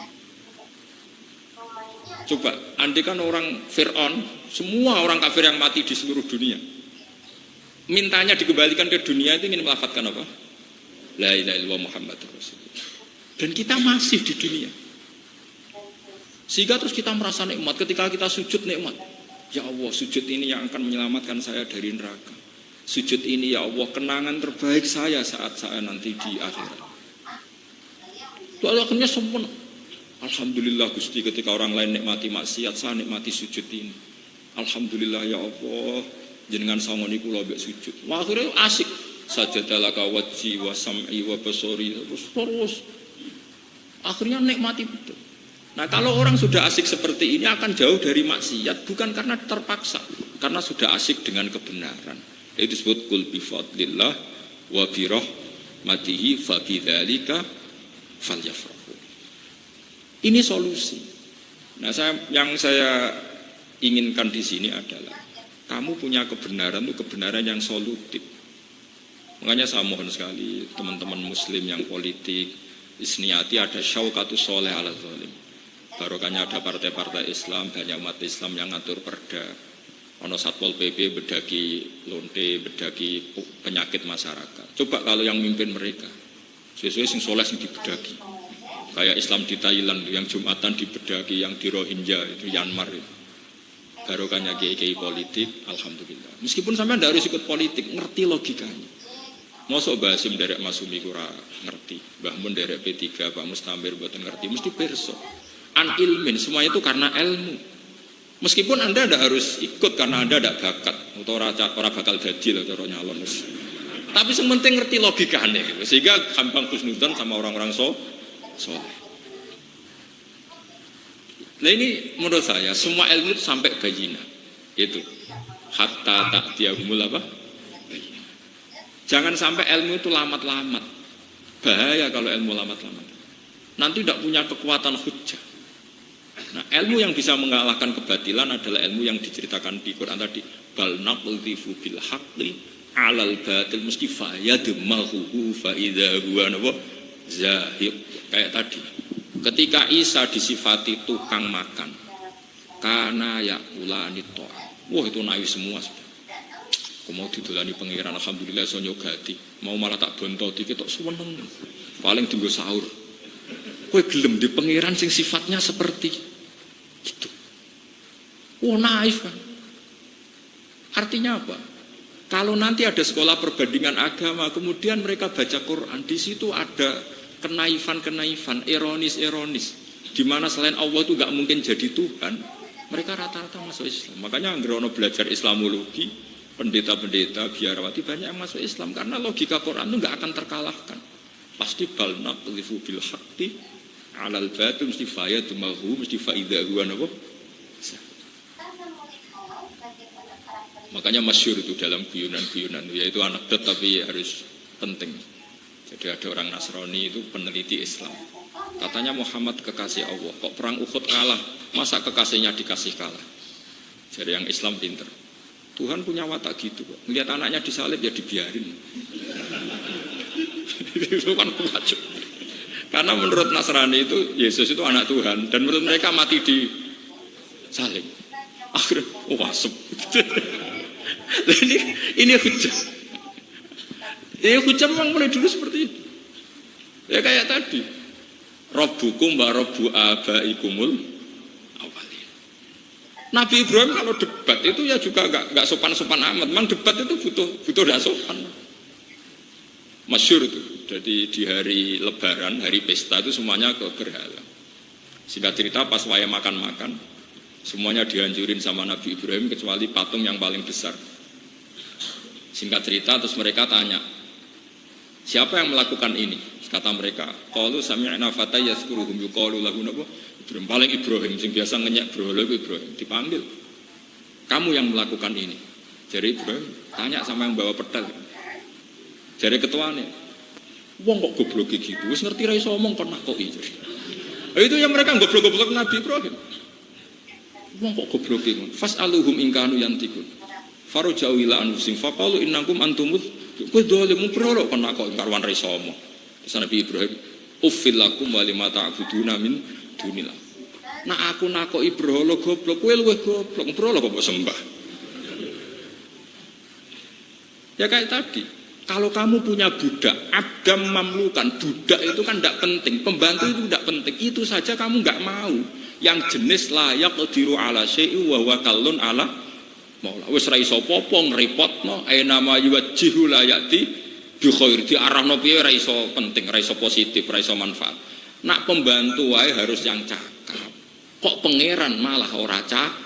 Coba, andaikan orang Fir'aun, semua orang kafir yang mati di seluruh dunia, mintanya dikembalikan ke dunia itu ingin melafadzkan apa? La ilaha illallah Muhammadur Rasulullah. Dan kita masih di dunia. Sehingga terus kita merasa nikmat ketika kita sujud nikmat. Ya Allah, sujud ini yang akan menyelamatkan saya dari neraka. Sujud ini ya Allah, kenangan terbaik saya saat saya nanti di akhirat. Itu akhirnya sempurna. Alhamdulillah Gusti, ketika orang lain nikmati maksiat, saya nikmati sujud ini. Alhamdulillah ya Allah, jenengan sangoni kula mbek sujud. Wah, akhirnya asik. Sajadalaka wajhi wa sam'i wa basori terus. Akhirnya nikmati betul. Nah, kalau orang sudah asik seperti ini akan jauh dari maksiat, bukan karena terpaksa, karena sudah asik dengan kebenaran. Itu disebut kul bi fadlillah wa bi rahmatihi fa bidzalika falyafrahu. Ini solusi. Nah, yang saya inginkan di sini adalah kamu punya kebenaran itu kebenaran yang solutif. Makanya saya mohon sekali teman-teman muslim yang politik, isniati ada syaukatus soleh ala zalim. Barokahnya ada partai-partai Islam, banyak umat Islam yang ngatur perda. Ono Satpol PP bedagi lonte, bedagi penyakit masyarakat. Coba kalau yang mimpin mereka, sesuai sing soleh sing dibedagi. Kayak Islam di Thailand yang Jumatan dibedagi, yang di Rohingya itu Myanmar itu. Barokahnya kiai politik, alhamdulillah. Meskipun sampai tidak harus ikut politik, ngerti logikanya. Mosok Mbah Hasim derek Masumi kura ngerti, Mbah Mun derek P3, Pak Mustamir mboten ngerti, mesti perso. An ilmin, semuanya itu karena ilmu. Meskipun Anda tidak harus ikut karena Anda tidak bakat, atau orang bakal jadi lah cara nyalon. Tapi yang penting ngerti logikanya gitu. Sehingga gampang husnudzon sama orang-orang soleh. Nah ini menurut saya semua ilmu itu sampai bayina. Itu hatta ta'tiyahumul apa? Jangan sampai ilmu itu lamat-lamat. Bahaya kalau ilmu lamat-lamat. Nanti tidak punya kekuatan hujjah. Nah, ilmu yang bisa mengalahkan kebatilan adalah ilmu yang diceritakan di Quran tadi. Bal naqdhifu bil haqqi 'alal batil mesti fayadmahu fa idza huwa zahiq. Kayak tadi. Ketika Isa disifati tukang makan, kana yakulani to'ah. Wah, itu naif semua sudah. Aku mau didolani pengiran, alhamdulillah so nyogati. Mau malah tak bonto dikit tok suweneng. Paling tunggu sahur. Kowe gelem di pengiran sing sifatnya seperti Gitu. Oh, naif kan. Artinya apa? Kalau nanti ada sekolah perbandingan agama, kemudian mereka baca Quran, di situ ada kenaifan-kenaifan, ironis-ironis, di mana selain Allah itu nggak mungkin jadi Tuhan, mereka rata-rata masuk Islam. Makanya Anggrono belajar Islamologi, pendeta-pendeta, biarawati banyak yang masuk Islam karena logika Quran itu nggak akan terkalahkan. Pasti bal naqlifu bil haqqi alal batil mesti fayatu mahu mesti faidahu apa? Makanya masyhur itu dalam guyonan-guyonan, yaitu anekdot tapi harus penting. Jadi ada orang Nasrani itu peneliti Islam. Katanya Muhammad kekasih Allah, kok perang Uhud kalah, masa kekasihnya dikasih kalah? Jadi yang Islam pinter. Tuhan punya watak gitu kok. Melihat anaknya disalib ya dibiarin. Itu kan kuat. Karena menurut Nasrani itu Yesus itu anak Tuhan dan menurut mereka mati di salib. Akhirnya wasep. Ini hujah. Ya hujah memang mulai dulu seperti itu. Ya kayak tadi. Rabbukum wa rabbu abaikumul awalin. Nabi Ibrahim kalau debat itu ya juga enggak sopan-sopan amat. Memang debat itu butuh dak sopan. Masyhur itu. Jadi di hari lebaran, hari pesta itu semuanya ke berhala. Singkat cerita pas waya makan-makan, semuanya dihancurin sama Nabi Ibrahim kecuali patung yang paling besar. Singkat cerita terus mereka tanya, siapa yang melakukan ini? Kata mereka, qalu sami'na fata yazkuruhum yuqalu lahu napa? Ibrahim, paling Ibrahim sing biasa ngenyek berhala iku Ibrahim dipanggil. Kamu yang melakukan ini. Jadi Ibrahim tanya sama yang bawa pedang. Jadi ketuane, wong kok goblok gitu, wis ngerti ra iso omong kon nakoki. Itu yang mereka goblok-goblok Nabi Ibrahim. Wong kok goblok iki. Fas'aluhum in kanu yantikun. Farujau ila anfusihim faqalu innakum antumut kowe dolim beroro kon nakoki karwan ra iso omong. Terus Nabi Ibrahim, uffil lakum wa lima ta'buduna min dunillah. Nak aku nakoki berhala goblok, kowe luwih goblok. Berhala kok mbok sembah. Ya kayak tadi. Kalau kamu punya budak, abdam mamlukan, budak itu kan tidak penting, pembantu itu tidak penting, itu saja kamu nggak mau. Yang jenis layak diru ala syai'u wa wakallun ala maula. Wis ra iso apa ngrepotno, nama yuwajjihu layati bi khair di arahno piye ra iso penting, ra iso positif, ra iso manfaat. Nak pembantu wae harus yang cakap. Kok pangeran malah ora cakap?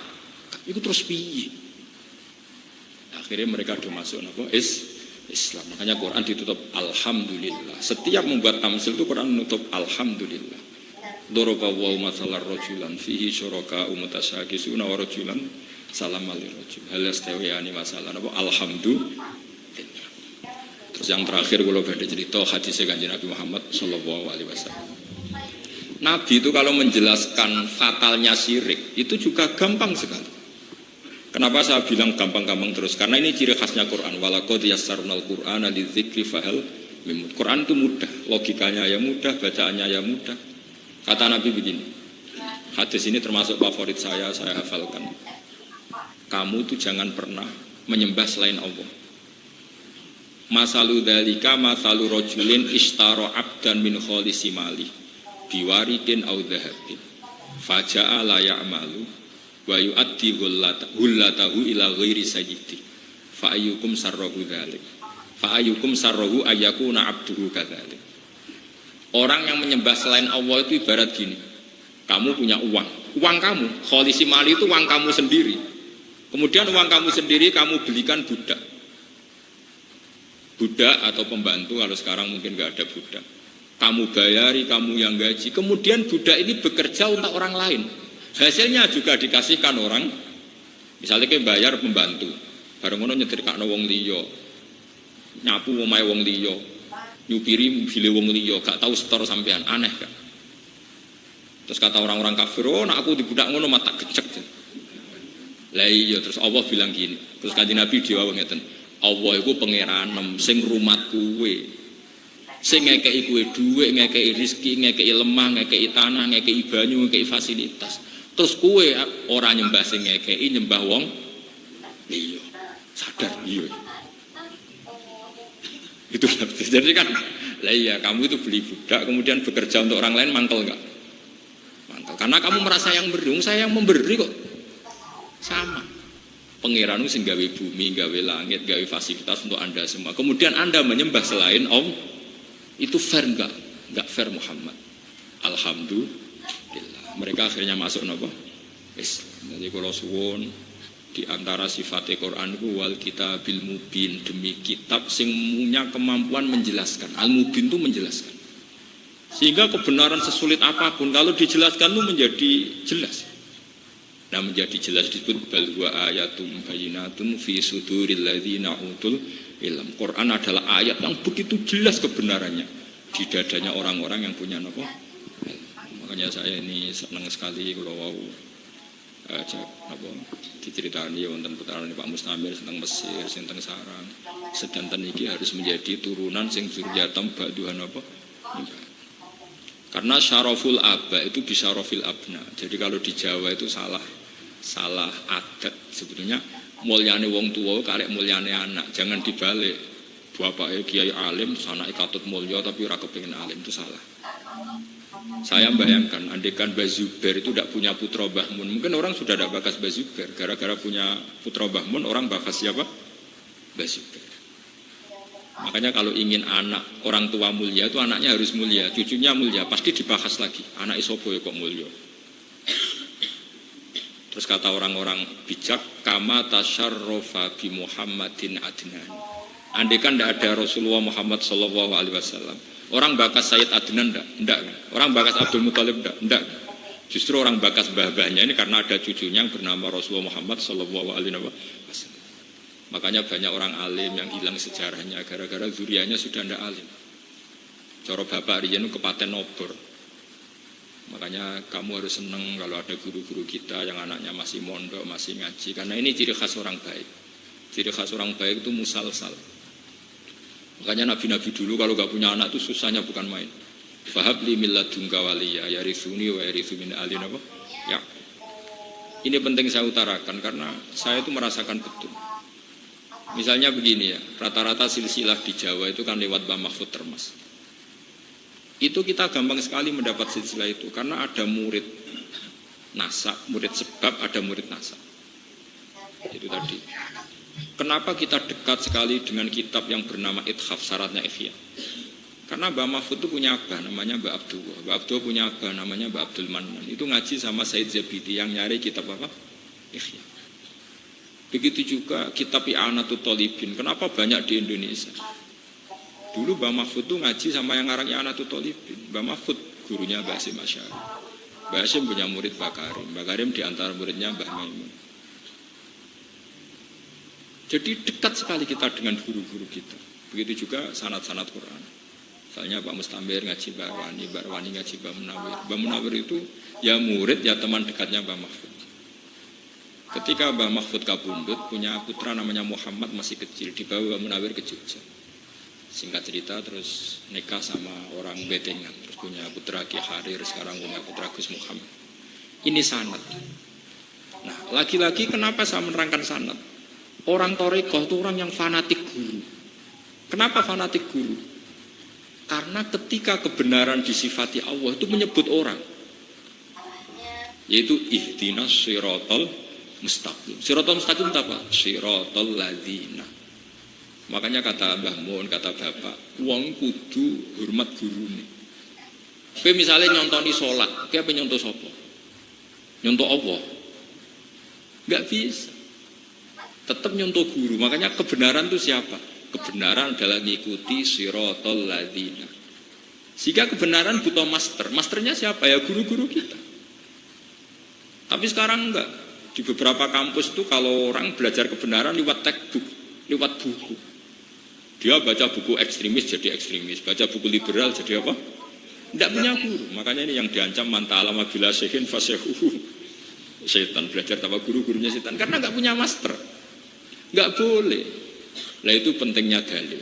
Iku terus piye? Akhirnya mereka udah masuk napa? Islam. Makanya Quran ditutup alhamdulillah. Setiap membuat tamsil itu Quran menutup alhamdulillah. Daraba wa masalar rajulan fihi syuraka mutasyakisuna wa rajulan salamal lirajul. Hal yastawiyani masalah apa alhamdulillah. Terus yang terakhir kalau ada cerita hadis Kanjeng Nabi Muhammad sallallahu alaihi wasallam. Nabi itu kalau menjelaskan fatalnya syirik itu juga gampang sekali. Kenapa saya bilang gampang-gampang terus? Karena ini ciri khasnya Quran. Walaqad yassarnal Qur'ana lidzikri fahal mim. Quran itu mudah, logikanya ya mudah, bacaannya ya mudah. Kata Nabi begini. Hadis ini termasuk favorit saya hafalkan. Kamu itu jangan pernah menyembah selain Allah. Masalu dzalika masalu rajulin ishtara 'abdan min khalisi mali biwaridin aw dhahabin. Faja'a la ya'malu wa yu'addi hullatahu ila ghairi sayyidi fa ayyukum sarrahu dzalik fa ayyukum sarrahu ayyakuna abduhu kadzalik. Orang yang menyembah selain Allah itu ibarat gini, kamu punya uang kamu kholisi mali itu uang kamu sendiri, kemudian uang kamu sendiri kamu belikan budak atau pembantu, kalau sekarang mungkin gak ada budak, kamu bayari, kamu yang gaji, kemudian budak ini bekerja untuk orang lain. Hasilnya juga dikasihkan orang, misalnya kayak bayar pembantu, bareng ngono nyetrikakno wong liya, nyapu omahe wong liya, nyupiri mobil wong liya, gak tahu setor sampean, aneh kan? Terus kata orang-orang kafir, oh nak aku dibudak ngono mata gecek. Lah iya, terus Allah bilang gini, terus Kanjeng Nabi diwawa ngeten, Allah iku pangeranem sing rumat kuwe. Sing ngekeki kowe dhuwit, ngekeki rezeki, ngekeki lemah, ngekeki tanah, ngekeki banyu, ngekeki fasilitas. Terus kue orang nyembah sing ngekei, nyembah wong iya, sadar iya. Itu jadi kan, lah iya kamu itu beli budak kemudian bekerja untuk orang lain mantel enggak? Mantel. Karena kamu merasa yang beri, saya yang memberi kok. Sama. Pangeran sing gawe bumi, gawe langit, gawe fasilitas untuk Anda semua. Kemudian Anda menyembah selain Allah. Itu fair enggak? Enggak fair Muhammad. Alhamdulillah. Mereka akhirnya masuk napa? Islam. Jadi kalau suwun di antara sifat Quran itu wal kitabil mubin, demi kitab sing punya kemampuan menjelaskan. Al mubin itu menjelaskan. Sehingga kebenaran sesulit apapun kalau dijelaskan itu menjadi jelas. Nah, menjadi jelas disebut bal huwa ayatum bayyinatun fi suduril ladzina utul ilm. Quran adalah ayat yang begitu jelas kebenarannya di dadanya orang-orang yang punya napa? Makanya saya ini senang sekali kalau wau diceritani wonten putrane Pak Mustamir tentang Mesir, tentang Sarang. Sedanten iki harus menjadi turunan sing zuriyatam ba'duhan apa? Karena syaraful aba itu bisa syarafil abna. Jadi kalau di Jawa itu salah adat sebetulnya. Mulyane wong tua karek mulyane anak, jangan dibalik. Bapaknya kiai alim, anaknya katut mulya tapi ora kepengin alim, itu salah. Saya bayangkan, andekan Mbah Zubair itu tidak punya putra Mbah Mun, mungkin orang sudah tidak bakas Mbah Zubair. Gara-gara punya putra Mbah Mun, orang bakas siapa? Mbah Zubair. Makanya kalau ingin anak orang tua mulia itu anaknya harus mulia, cucunya mulia, pasti dibahas lagi. Anak isopo ya kok mulia. Terus kata orang-orang bijak, kama tasyarrofa bi Muhammadin Adnan. Andai kan tidak ada Rasulullah Muhammad Sallallahu Alaihi Wasallam, orang bakas Sayyid Adnan enggak. Orang bakas Abdul Muthalib enggak. Justru orang bakas mbah-mbahnya ini karena ada cucunya yang bernama Rasulullah Muhammad Sallallahu Alaihi Wasallam. Makanya banyak orang alim yang hilang sejarahnya gara-gara zurianya sudah tidak alim. Coro bapak riyen kepaten obor. Makanya kamu harus senang kalau ada guru-guru kita yang anaknya masih mondok, masih ngaji. Karena ini ciri khas orang baik. Ciri khas orang baik itu musalsal. Makanya nabi-nabi dulu kalau gak punya anak itu susahnya bukan main. Fahab li milladunka waliya yarithuni wa yarithu min ali napa? Ya. Ini penting saya utarakan karena saya itu merasakan betul. Misalnya begini ya, rata-rata silsilah di Jawa itu kan lewat Mbah Mahfud Termas. Itu kita gampang sekali mendapat silsilah itu karena ada murid nasab, murid sebab, ada murid nasab. Itu tadi. Kenapa kita dekat sekali dengan kitab yang bernama Ithaf, syaratnya Ihya? Karena Mbah Mahfud itu punya abah namanya Mbah Abdullah. Mbah Abdullah punya abah namanya Mbah Abdul Manan. Itu ngaji sama Said Zabidi yang nyari kitab apa? Ihya. Begitu juga kitab I'anatul Thalibin. Kenapa banyak di Indonesia? Dulu Mbah Mahfud itu ngaji sama yang ngarang I'anatul Thalibin. Mbah Mahfud gurunya Mbah Hasyim Asy'ari. Mbah Hasyim punya murid Mbah Karim. Mbah Karim diantara muridnya Mbah Maimun. Jadi dekat sekali kita dengan guru-guru kita. Begitu juga sanad-sanad Quran. Misalnya Pak Mustamir ngaji Mbah Wani ngaji Mbah Munawir. Mbah Munawir itu ya murid ya teman dekatnya Mbah Mahfud. Ketika Mbah Mahfud kabundut punya putra namanya Muhammad masih kecil, dibawa Mbah Munawir ke Jogja. Singkat cerita terus nikah sama orang Betengan, terus punya putra Ki Harir, sekarang punya putra Gus Muhammad. Ini sanad. Nah, lagi-lagi kenapa saya menerangkan sanad? Orang Thariqah itu orang yang fanatik guru. Kenapa fanatik guru? Karena ketika kebenaran disifati Allah itu menyebut orang. Yaitu ihdinas siratal mustaqim. Siratal mustaqim itu apa? Siratal ladzina. Makanya kata Mbah Mun, kata Bapak, wong kudu hormat gurune. Kowe misalnya nyontoni sholat, kowe apa nyontoh sapa? Nyontoh Allah. Enggak bisa. Tetap nyontoh guru. Makanya kebenaran itu siapa? Kebenaran adalah mengikuti siratal ladzina. Jika kebenaran butuh master, masternya siapa? Ya guru-guru kita. Tapi sekarang enggak. Di beberapa kampus itu kalau orang belajar kebenaran lewat textbook, lewat buku. Dia baca buku ekstremis jadi ekstremis, baca buku liberal jadi apa? Tidak punya guru. Makanya ini yang diancam manta'alama bila syekhin fasehuhu. Setan belajar tanpa guru-gurunya setan karena nggak punya master. Nggak boleh. Nah itu pentingnya dalil.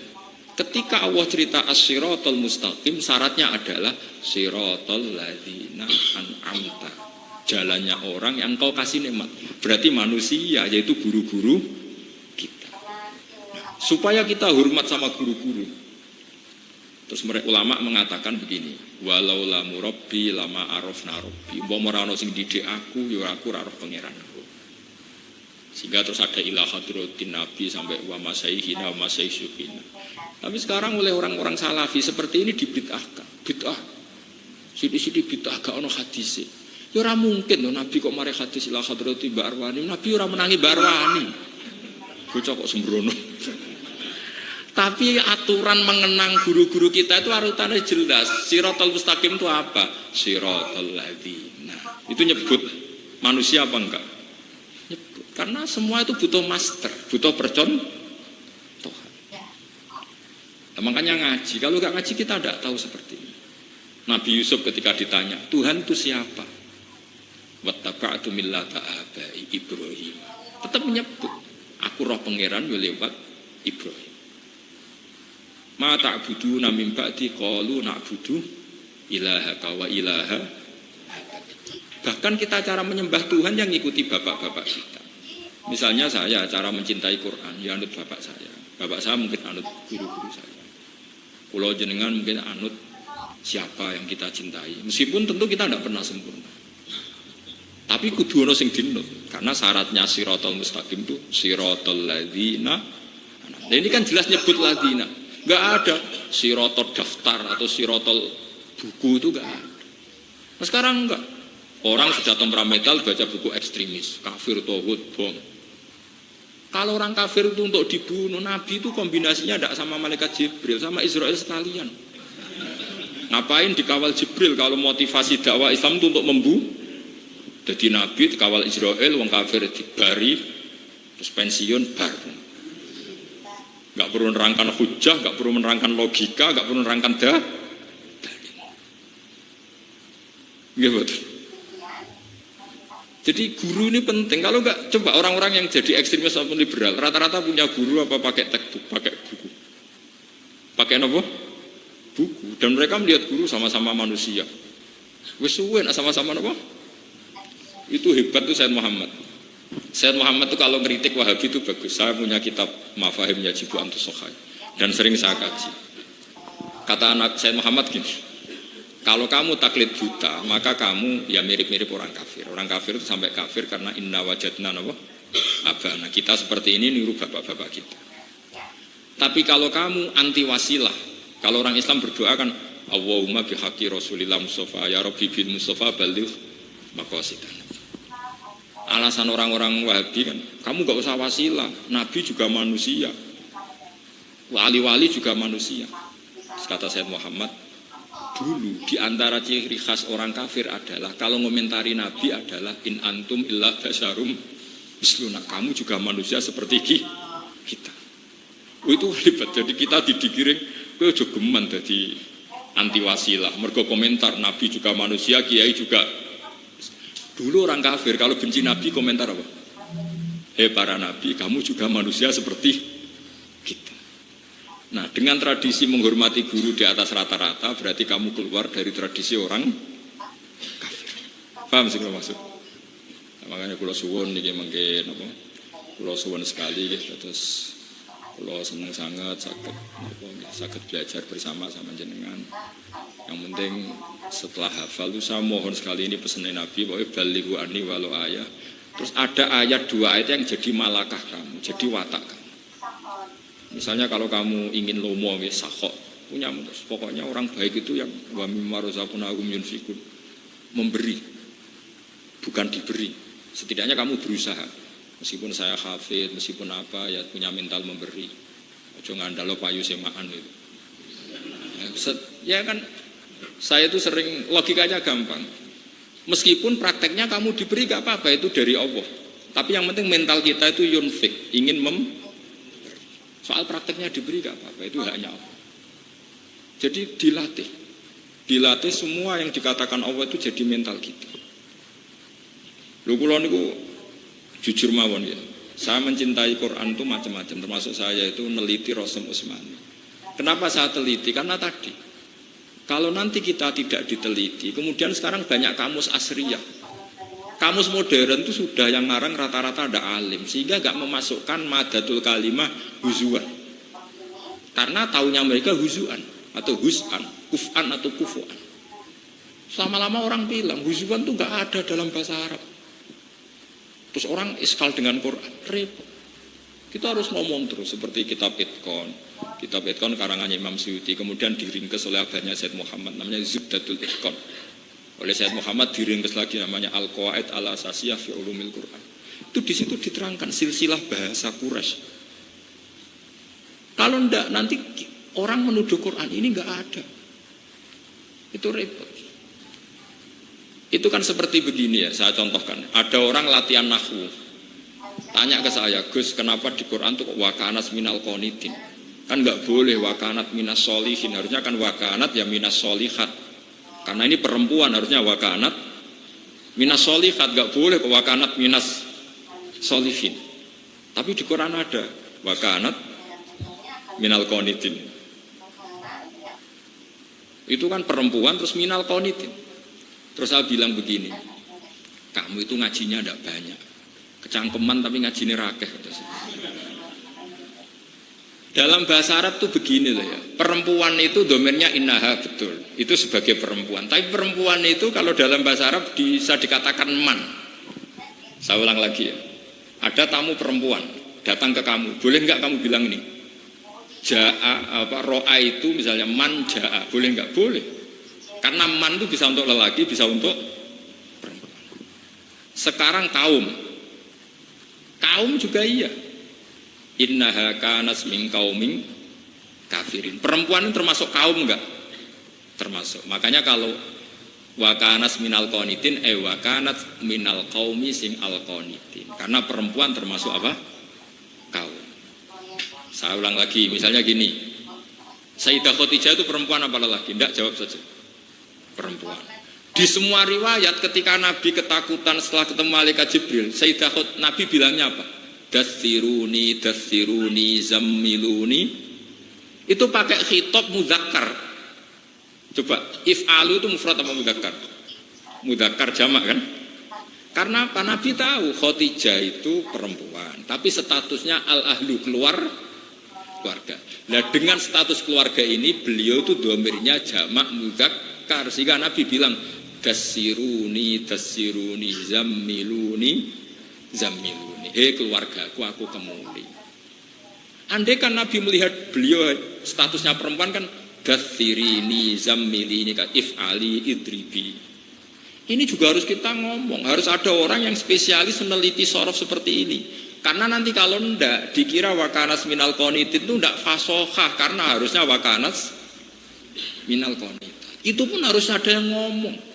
Ketika Allah cerita as-siratal mustaqim, syaratnya adalah siratal ladzina an'amta. Jalannya orang yang kau kasih nikmat. Berarti manusia, yaitu guru-guru kita. Supaya kita hormat sama guru-guru. Terus mereka ulama mengatakan begini, walau la murabbi lama arafna rabbi. Mbok ora ono sing didik aku, ya aku ora roh pangeranku. Sehingga terus ada ilah hadratin Nabi sampai wa masaihina wa masaisyuhina. Tapi sekarang oleh orang-orang salafi seperti ini dibid'ahkan. Bid'ah. Sidi-sidi bid'ah gak ono hadis. Ya ora mungkin loh Nabi kok mari hadis ilah hadratin Mbak Arwani. Nabi ora menangi Mbak Arwani. Bocah kok sembrono. Tapi aturan mengenang guru-guru kita itu arutannya jelas. Siratal mustaqim itu apa? Siratal ladzina. Itu nyebut manusia apa enggak? Nyebut. Karena semua itu butuh master, butuh percontohan. Nah, makanya ngaji. Kalau enggak ngaji kita tidak tahu seperti ini. Nabi Yusuf ketika ditanya, Tuhan itu siapa? Wattaba'tu millata abai Ibrahim. Tetap menyebut, aku roh pangeran yo lewat Ibrahim. Ma ta'buduna min ba'di qalu na'budu ilahaka wa ilaha. Bahkan kita cara menyembah Tuhan yang ngikuti bapak-bapak kita. Misalnya saya cara mencintai Quran ya anut bapak saya. Bapak saya mungkin anut guru-guru saya. Pulau jenengan mungkin anut siapa yang kita cintai. Meskipun tentu kita tidak pernah sempurna. Tapi kudu ono sing dinut karena syaratnya siratal mustaqim itu siratal ladzina. Nah, ini kan jelas nyebut ladzina. Gak ada sirotol daftar atau sirotol buku itu gak ada. Nah, sekarang enggak. Orang sudah temperamental baca buku ekstremis, kafir, tauhid, bom. Kalau orang kafir itu untuk dibunuh, Nabi itu kombinasinya tidak sama malaikat Jibril, sama Israel sekalian. Ngapain dikawal Jibril kalau motivasi dakwah Islam itu untuk membunuh? Jadi Nabi dikawal Israel, wong kafir dibari, terus pensiun bar. Gak perlu menerangkan hujah, gak perlu menerangkan logika, gak perlu menerangkan dalil. Gitu. Jadi guru ini penting. Kalau gak coba orang-orang yang jadi ekstremis ataupun liberal, rata-rata punya guru apa pakai textbook, pakai buku, pakai apa? Buku. Dan mereka melihat guru sama-sama manusia. Wes suwe sama-sama apa? Itu hebat tuh Sayyid Muhammad. Sayyid Muhammad itu kalau ngeritik Wahabi itu bagus. Saya punya kitab Mafahim Yajibu Antusokhai dan sering saya kaji. Kata anak Sayyid Muhammad gini, kalau kamu taklid buta, maka kamu ya mirip-mirip orang kafir. Orang kafir itu sampai kafir karena inna wajadna abana. Kita seperti ini niru bapak-bapak kita. Tapi kalau kamu anti wasilah, kalau orang Islam berdoa kan Allahumma bihaqi Rasulillah Mustafa ya Rabbi bin Mustafa baligh maqasidana. Alasan orang-orang Wahabi kan, kamu gak usah wasilah, Nabi juga manusia, wali-wali juga manusia. Terus kata Sayyid Muhammad, dulu di antara ciri khas orang kafir adalah kalau ngomentari Nabi adalah in antum illa basarum misluna, kamu juga manusia seperti kita. Itu hebat. Jadi kita didikiring, kowe aja geman dadi anti wasilah. Mergo komentar Nabi juga manusia, kiai juga. Dulu orang kafir kalau benci Nabi komentar apa? Hei para Nabi, kamu juga manusia seperti kita. Nah, dengan tradisi menghormati guru di atas rata-rata, berarti kamu keluar dari tradisi orang kafir. Paham sih kalau maksud? Nah, makanya kula suwun niki mangke napa? Kula suwun sekali nggih terus kula seneng sangat saged belajar bersama sama jenengan. Yang penting setelah hafal itu saya mohon sekali ini pesan Nabi bahwa balighu anni walau ayat. Terus ada ayat 2 ayat yang jadi malakah kamu, jadi watak kamu. Misalnya kalau kamu ingin lomo sakhok, punya terus pokoknya orang baik itu yang wa mimma razaqnahum yunfikun, memberi bukan diberi. Setidaknya kamu berusaha. Meskipun saya hafid, meskipun apa ya punya mental memberi. Ojo ngandalo payu semaan itu. Ya kan saya itu sering logikanya gampang. Meskipun prakteknya kamu diberi gak apa-apa, itu dari Allah. Tapi yang penting mental kita itu yunfik, ingin soal prakteknya diberi gak apa-apa, itu haknya Allah. Jadi dilatih semua yang dikatakan Allah itu jadi mental kita. Lho kula niku jujur mawon ya. Saya mencintai Quran itu macam-macam, termasuk saya itu neliti Rasul Utsmani. Kenapa saya teliti? Karena tadi kalau nanti kita tidak diteliti, kemudian sekarang banyak kamus asriyah. Kamus modern itu sudah yang ngarang rata-rata ada alim, sehingga gak memasukkan madatul kalimah huzuan. Karena taunya mereka huzuan. atau hus'an, kuf'an atau kufu'an. Lama-lama orang bilang huzuan itu nggak ada dalam bahasa Arab. Terus orang iskal dengan Quran, repot. Kita harus ngomong terus seperti kitab Itkon. Kitab Itkon karangannya Imam Suyuti, kemudian diringkes oleh abahnya Said Muhammad, namanya Zubdatul Itkon. Oleh Said Muhammad diringkes lagi namanya Al-Qawaid Al-Asasiyah fi Ulumil Quran. Itu di situ diterangkan silsilah bahasa Quraisy. Kalau ndak nanti orang menuduh Quran ini nggak ada. Itu repot. Itu kan seperti begini ya, saya contohkan. Ada orang latihan nahwu. Tanya ke saya, Gus, kenapa di Quran itu wakanat minal qonitin? Kan nggak boleh wakanat minas solihin, harusnya kan wakanat ya minas solihat. Karena ini perempuan harusnya wakanat minas solihat, nggak boleh wakanat minas solihin. Tapi di Quran ada wakanat minal qonitin. Itu kan perempuan terus minal qonitin. Terus saya bilang begini, kamu itu ngajinya tidak banyak, kecangkeman tapi ngajinya rakeh. Dalam bahasa Arab tuh begini loh ya, perempuan itu domainnya innaha, betul, itu sebagai perempuan. Tapi perempuan itu kalau dalam bahasa Arab bisa dikatakan man. Saya ulang lagi ya, ada tamu perempuan datang ke kamu, boleh nggak kamu bilang ini? Ja'a apa ro'a itu misalnya man ja'a, boleh nggak? Boleh. Karena man itu bisa untuk lelaki, bisa untuk perempuan. Sekarang kaum juga iya. Innaha kanas min qaumin kafirin. Perempuan itu termasuk kaum enggak? Termasuk. Makanya kalau wa kanas minal qonitin wa kanat minal qaumi sing al qonitin. Karena perempuan termasuk apa? Kaum. Saya ulang lagi, misalnya gini. Sayyidah Khadijah itu perempuan apa lelaki? Enggak, jawab saja. Perempuan. Di semua riwayat ketika Nabi ketakutan setelah ketemu malaikat Jibril, Sayyidah Nabi bilangnya apa? Dathiruni, zammiluni. Itu pakai khitab mudzakkar. Coba, if'alu itu mufrad apa mudzakkar? Mudzakkar jamak kan? Karena apa? Nabi tahu Khadijah itu perempuan, tapi statusnya al-ahlu, keluarga. Nah dengan status keluarga ini beliau itu domirnya jamak mudzakkar. Sehingga Nabi bilang dassiruni, zammiluni. Hei keluargaku, aku kemuli. Andai kan Nabi melihat beliau statusnya perempuan kan dassirini, zammilini, if'ali, idribi. Ini juga harus kita ngomong. Harus ada orang yang spesialis meneliti sorof seperti ini. Karena nanti kalau ndak dikira wakanas minal qonitin itu ndak fasohah. Karena harusnya wakanas minal qonitin. Itu pun harus ada yang ngomong.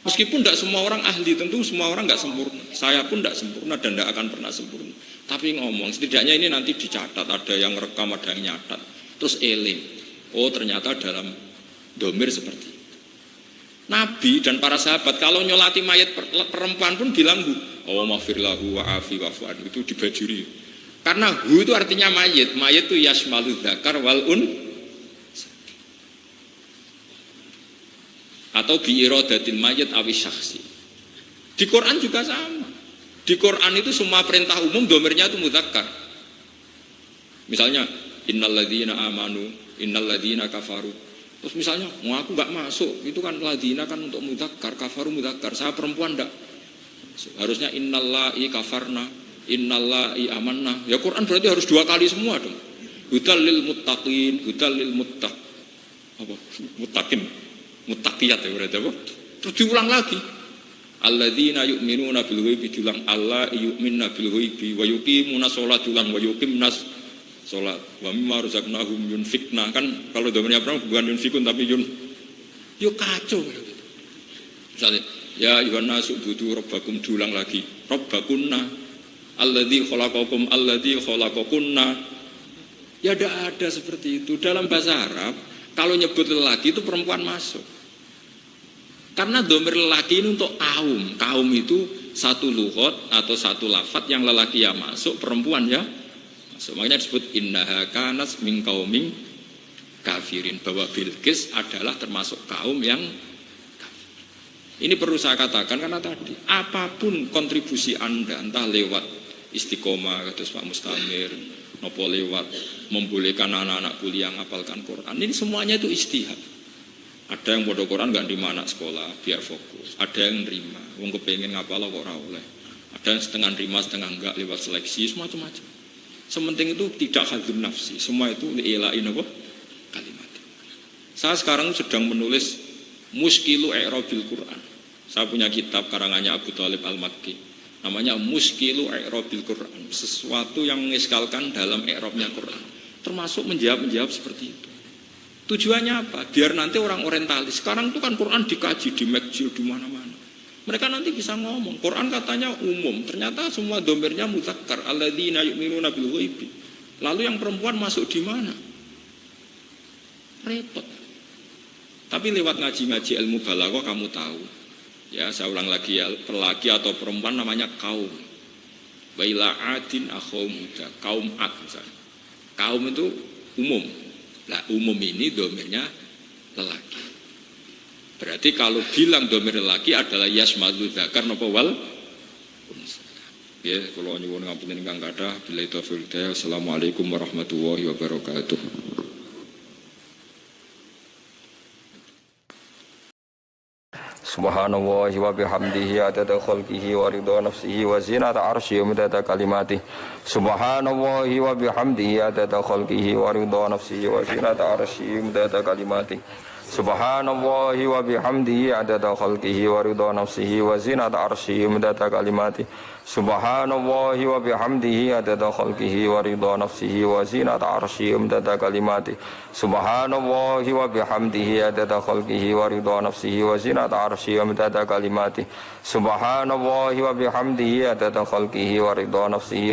Meskipun tidak semua orang ahli, tentu semua orang nggak sempurna. Saya pun tidak sempurna dan tidak akan pernah sempurna. Tapi ngomong, setidaknya ini nanti dicatat, ada yang rekam, ada yang nyatat. Terus eling, oh ternyata dalam domir seperti itu. Nabi dan para sahabat kalau nyolati mayat perempuan pun bilang oh maghfirlahu wa afi wa fu'an, itu dibajuri. Karena hu itu artinya mayat itu yasmalu dzakar wal atau biiradatil mayit awis syakhsi. Di Quran juga sama. Di Quran itu semua perintah umum domirnya itu mudzakkar. Misalnya innalladzina amanu, innalladzina kafaru. Terus misalnya, aku nggak masuk, itu kan ladzina kan untuk mudzakkar, kafaru mudzakkar. Saya perempuan enggak. Harusnya innallahi kafarna, innallahi amanna. Ya Quran berarti harus 2 kali semua dong. Hudal lil muttaqin, hudal lil muttaqin. Muttaqiyat ya berarti apa? Terus diulang lagi. Alladzina yu'minuna bil ghaibi, diulang Allah yu'minuna bil ghaibi wa yuqimuna sholat, diulang wa yuqimnas sholat wa mimma razaqnahum yunfikna. Kan kalau domennya perang bukan yunfikun tapi yo kacau. Misalnya ya ayyuhan nasu budu rabbakum, diulang lagi. Rabbakunna alladzi khalaqakunna. Ya ada seperti itu. Dalam bahasa Arab kalau nyebut lelaki itu perempuan masuk. Karena domir lelaki ini untuk kaum itu satu lughot atau satu lafat yang lelaki ya masuk, perempuan ya masuk. Makanya disebut innaha kanas min qaumin kafirin, bahwa Bilqis adalah termasuk kaum yang kafir. Ini perlu saya katakan karena tadi apapun kontribusi Anda, entah lewat istiqomah, terus Pak Mustamir, nopo lewat membolehkan anak-anak kuliah ngapalkan Quran. Ini semuanya itu ijtihad. Ada yang bodoh Quran nggak di mana sekolah biar fokus. Ada yang nerima, wong kepengen ngapal kok ora oleh. Ada yang setengah nerima, setengah enggak lewat seleksi, semacam-macam. Sementing itu tidak hadzun nafsi. Semua itu li'ila'in apa? Kalimat. Saya sekarang sedang menulis Muskilu I'rabil Quran. Saya punya kitab karangannya Abu Thalib Al-Makki. Namanya Muskilu I'rabil Quran. Sesuatu yang mengiskalkan dalam i'rabnya Quran. Termasuk menjawab seperti itu. Tujuannya apa? Biar nanti orang orientalis. Sekarang itu kan Quran dikaji di McGill di mana-mana. Mereka nanti bisa ngomong. Quran katanya umum. Ternyata semua domirnya mudzakkar. Alladzina yu'minuna bil ghaibi. Lalu yang perempuan masuk di mana? Repot. Tapi lewat ngaji-ngaji ilmu balaghah kamu tahu. Ya, saya ulang lagi ya, lelaki atau perempuan namanya kaum. Wa ila adin akhum Hud. Kaum Ad misalnya. Kaum itu umum. Nah, umum ini domirnya lelaki. Berarti kalau bilang domir lelaki adalah yasmadu dzakar napa wal unsa. Ya, kula nyuwun ngapunten ingkang kathah. Billahi taufiq. Assalamualaikum warahmatullahi wabarakatuh. Subhanallahi wa bihamdihi adada khalqihi wa ridha nafsihi wa zinata arsyihi wa midada kalimatihi. Subhanallahi wa bihamdihi adada khalqihi wa ridha nafsihi wa zinata arsyihi wa midada kalimatihi. Subhanallahi wa bihamdihi adada khalqihi wa ridha nafsihi wa zinata arsyihi wa midada kalimatihi. Subhanallahi wa bihamdihi adada khalqihi wa ridha nafsihi wa zinata arsyihi wa midada kalimatihi. Subhanallahi wa bihamdihi adada khalqihi wa ridha nafsihi wa zinata arsyihi wa midada kalimatihi. Subhanallahi wa bihamdihi adada khalqihi wa ridha nafsihi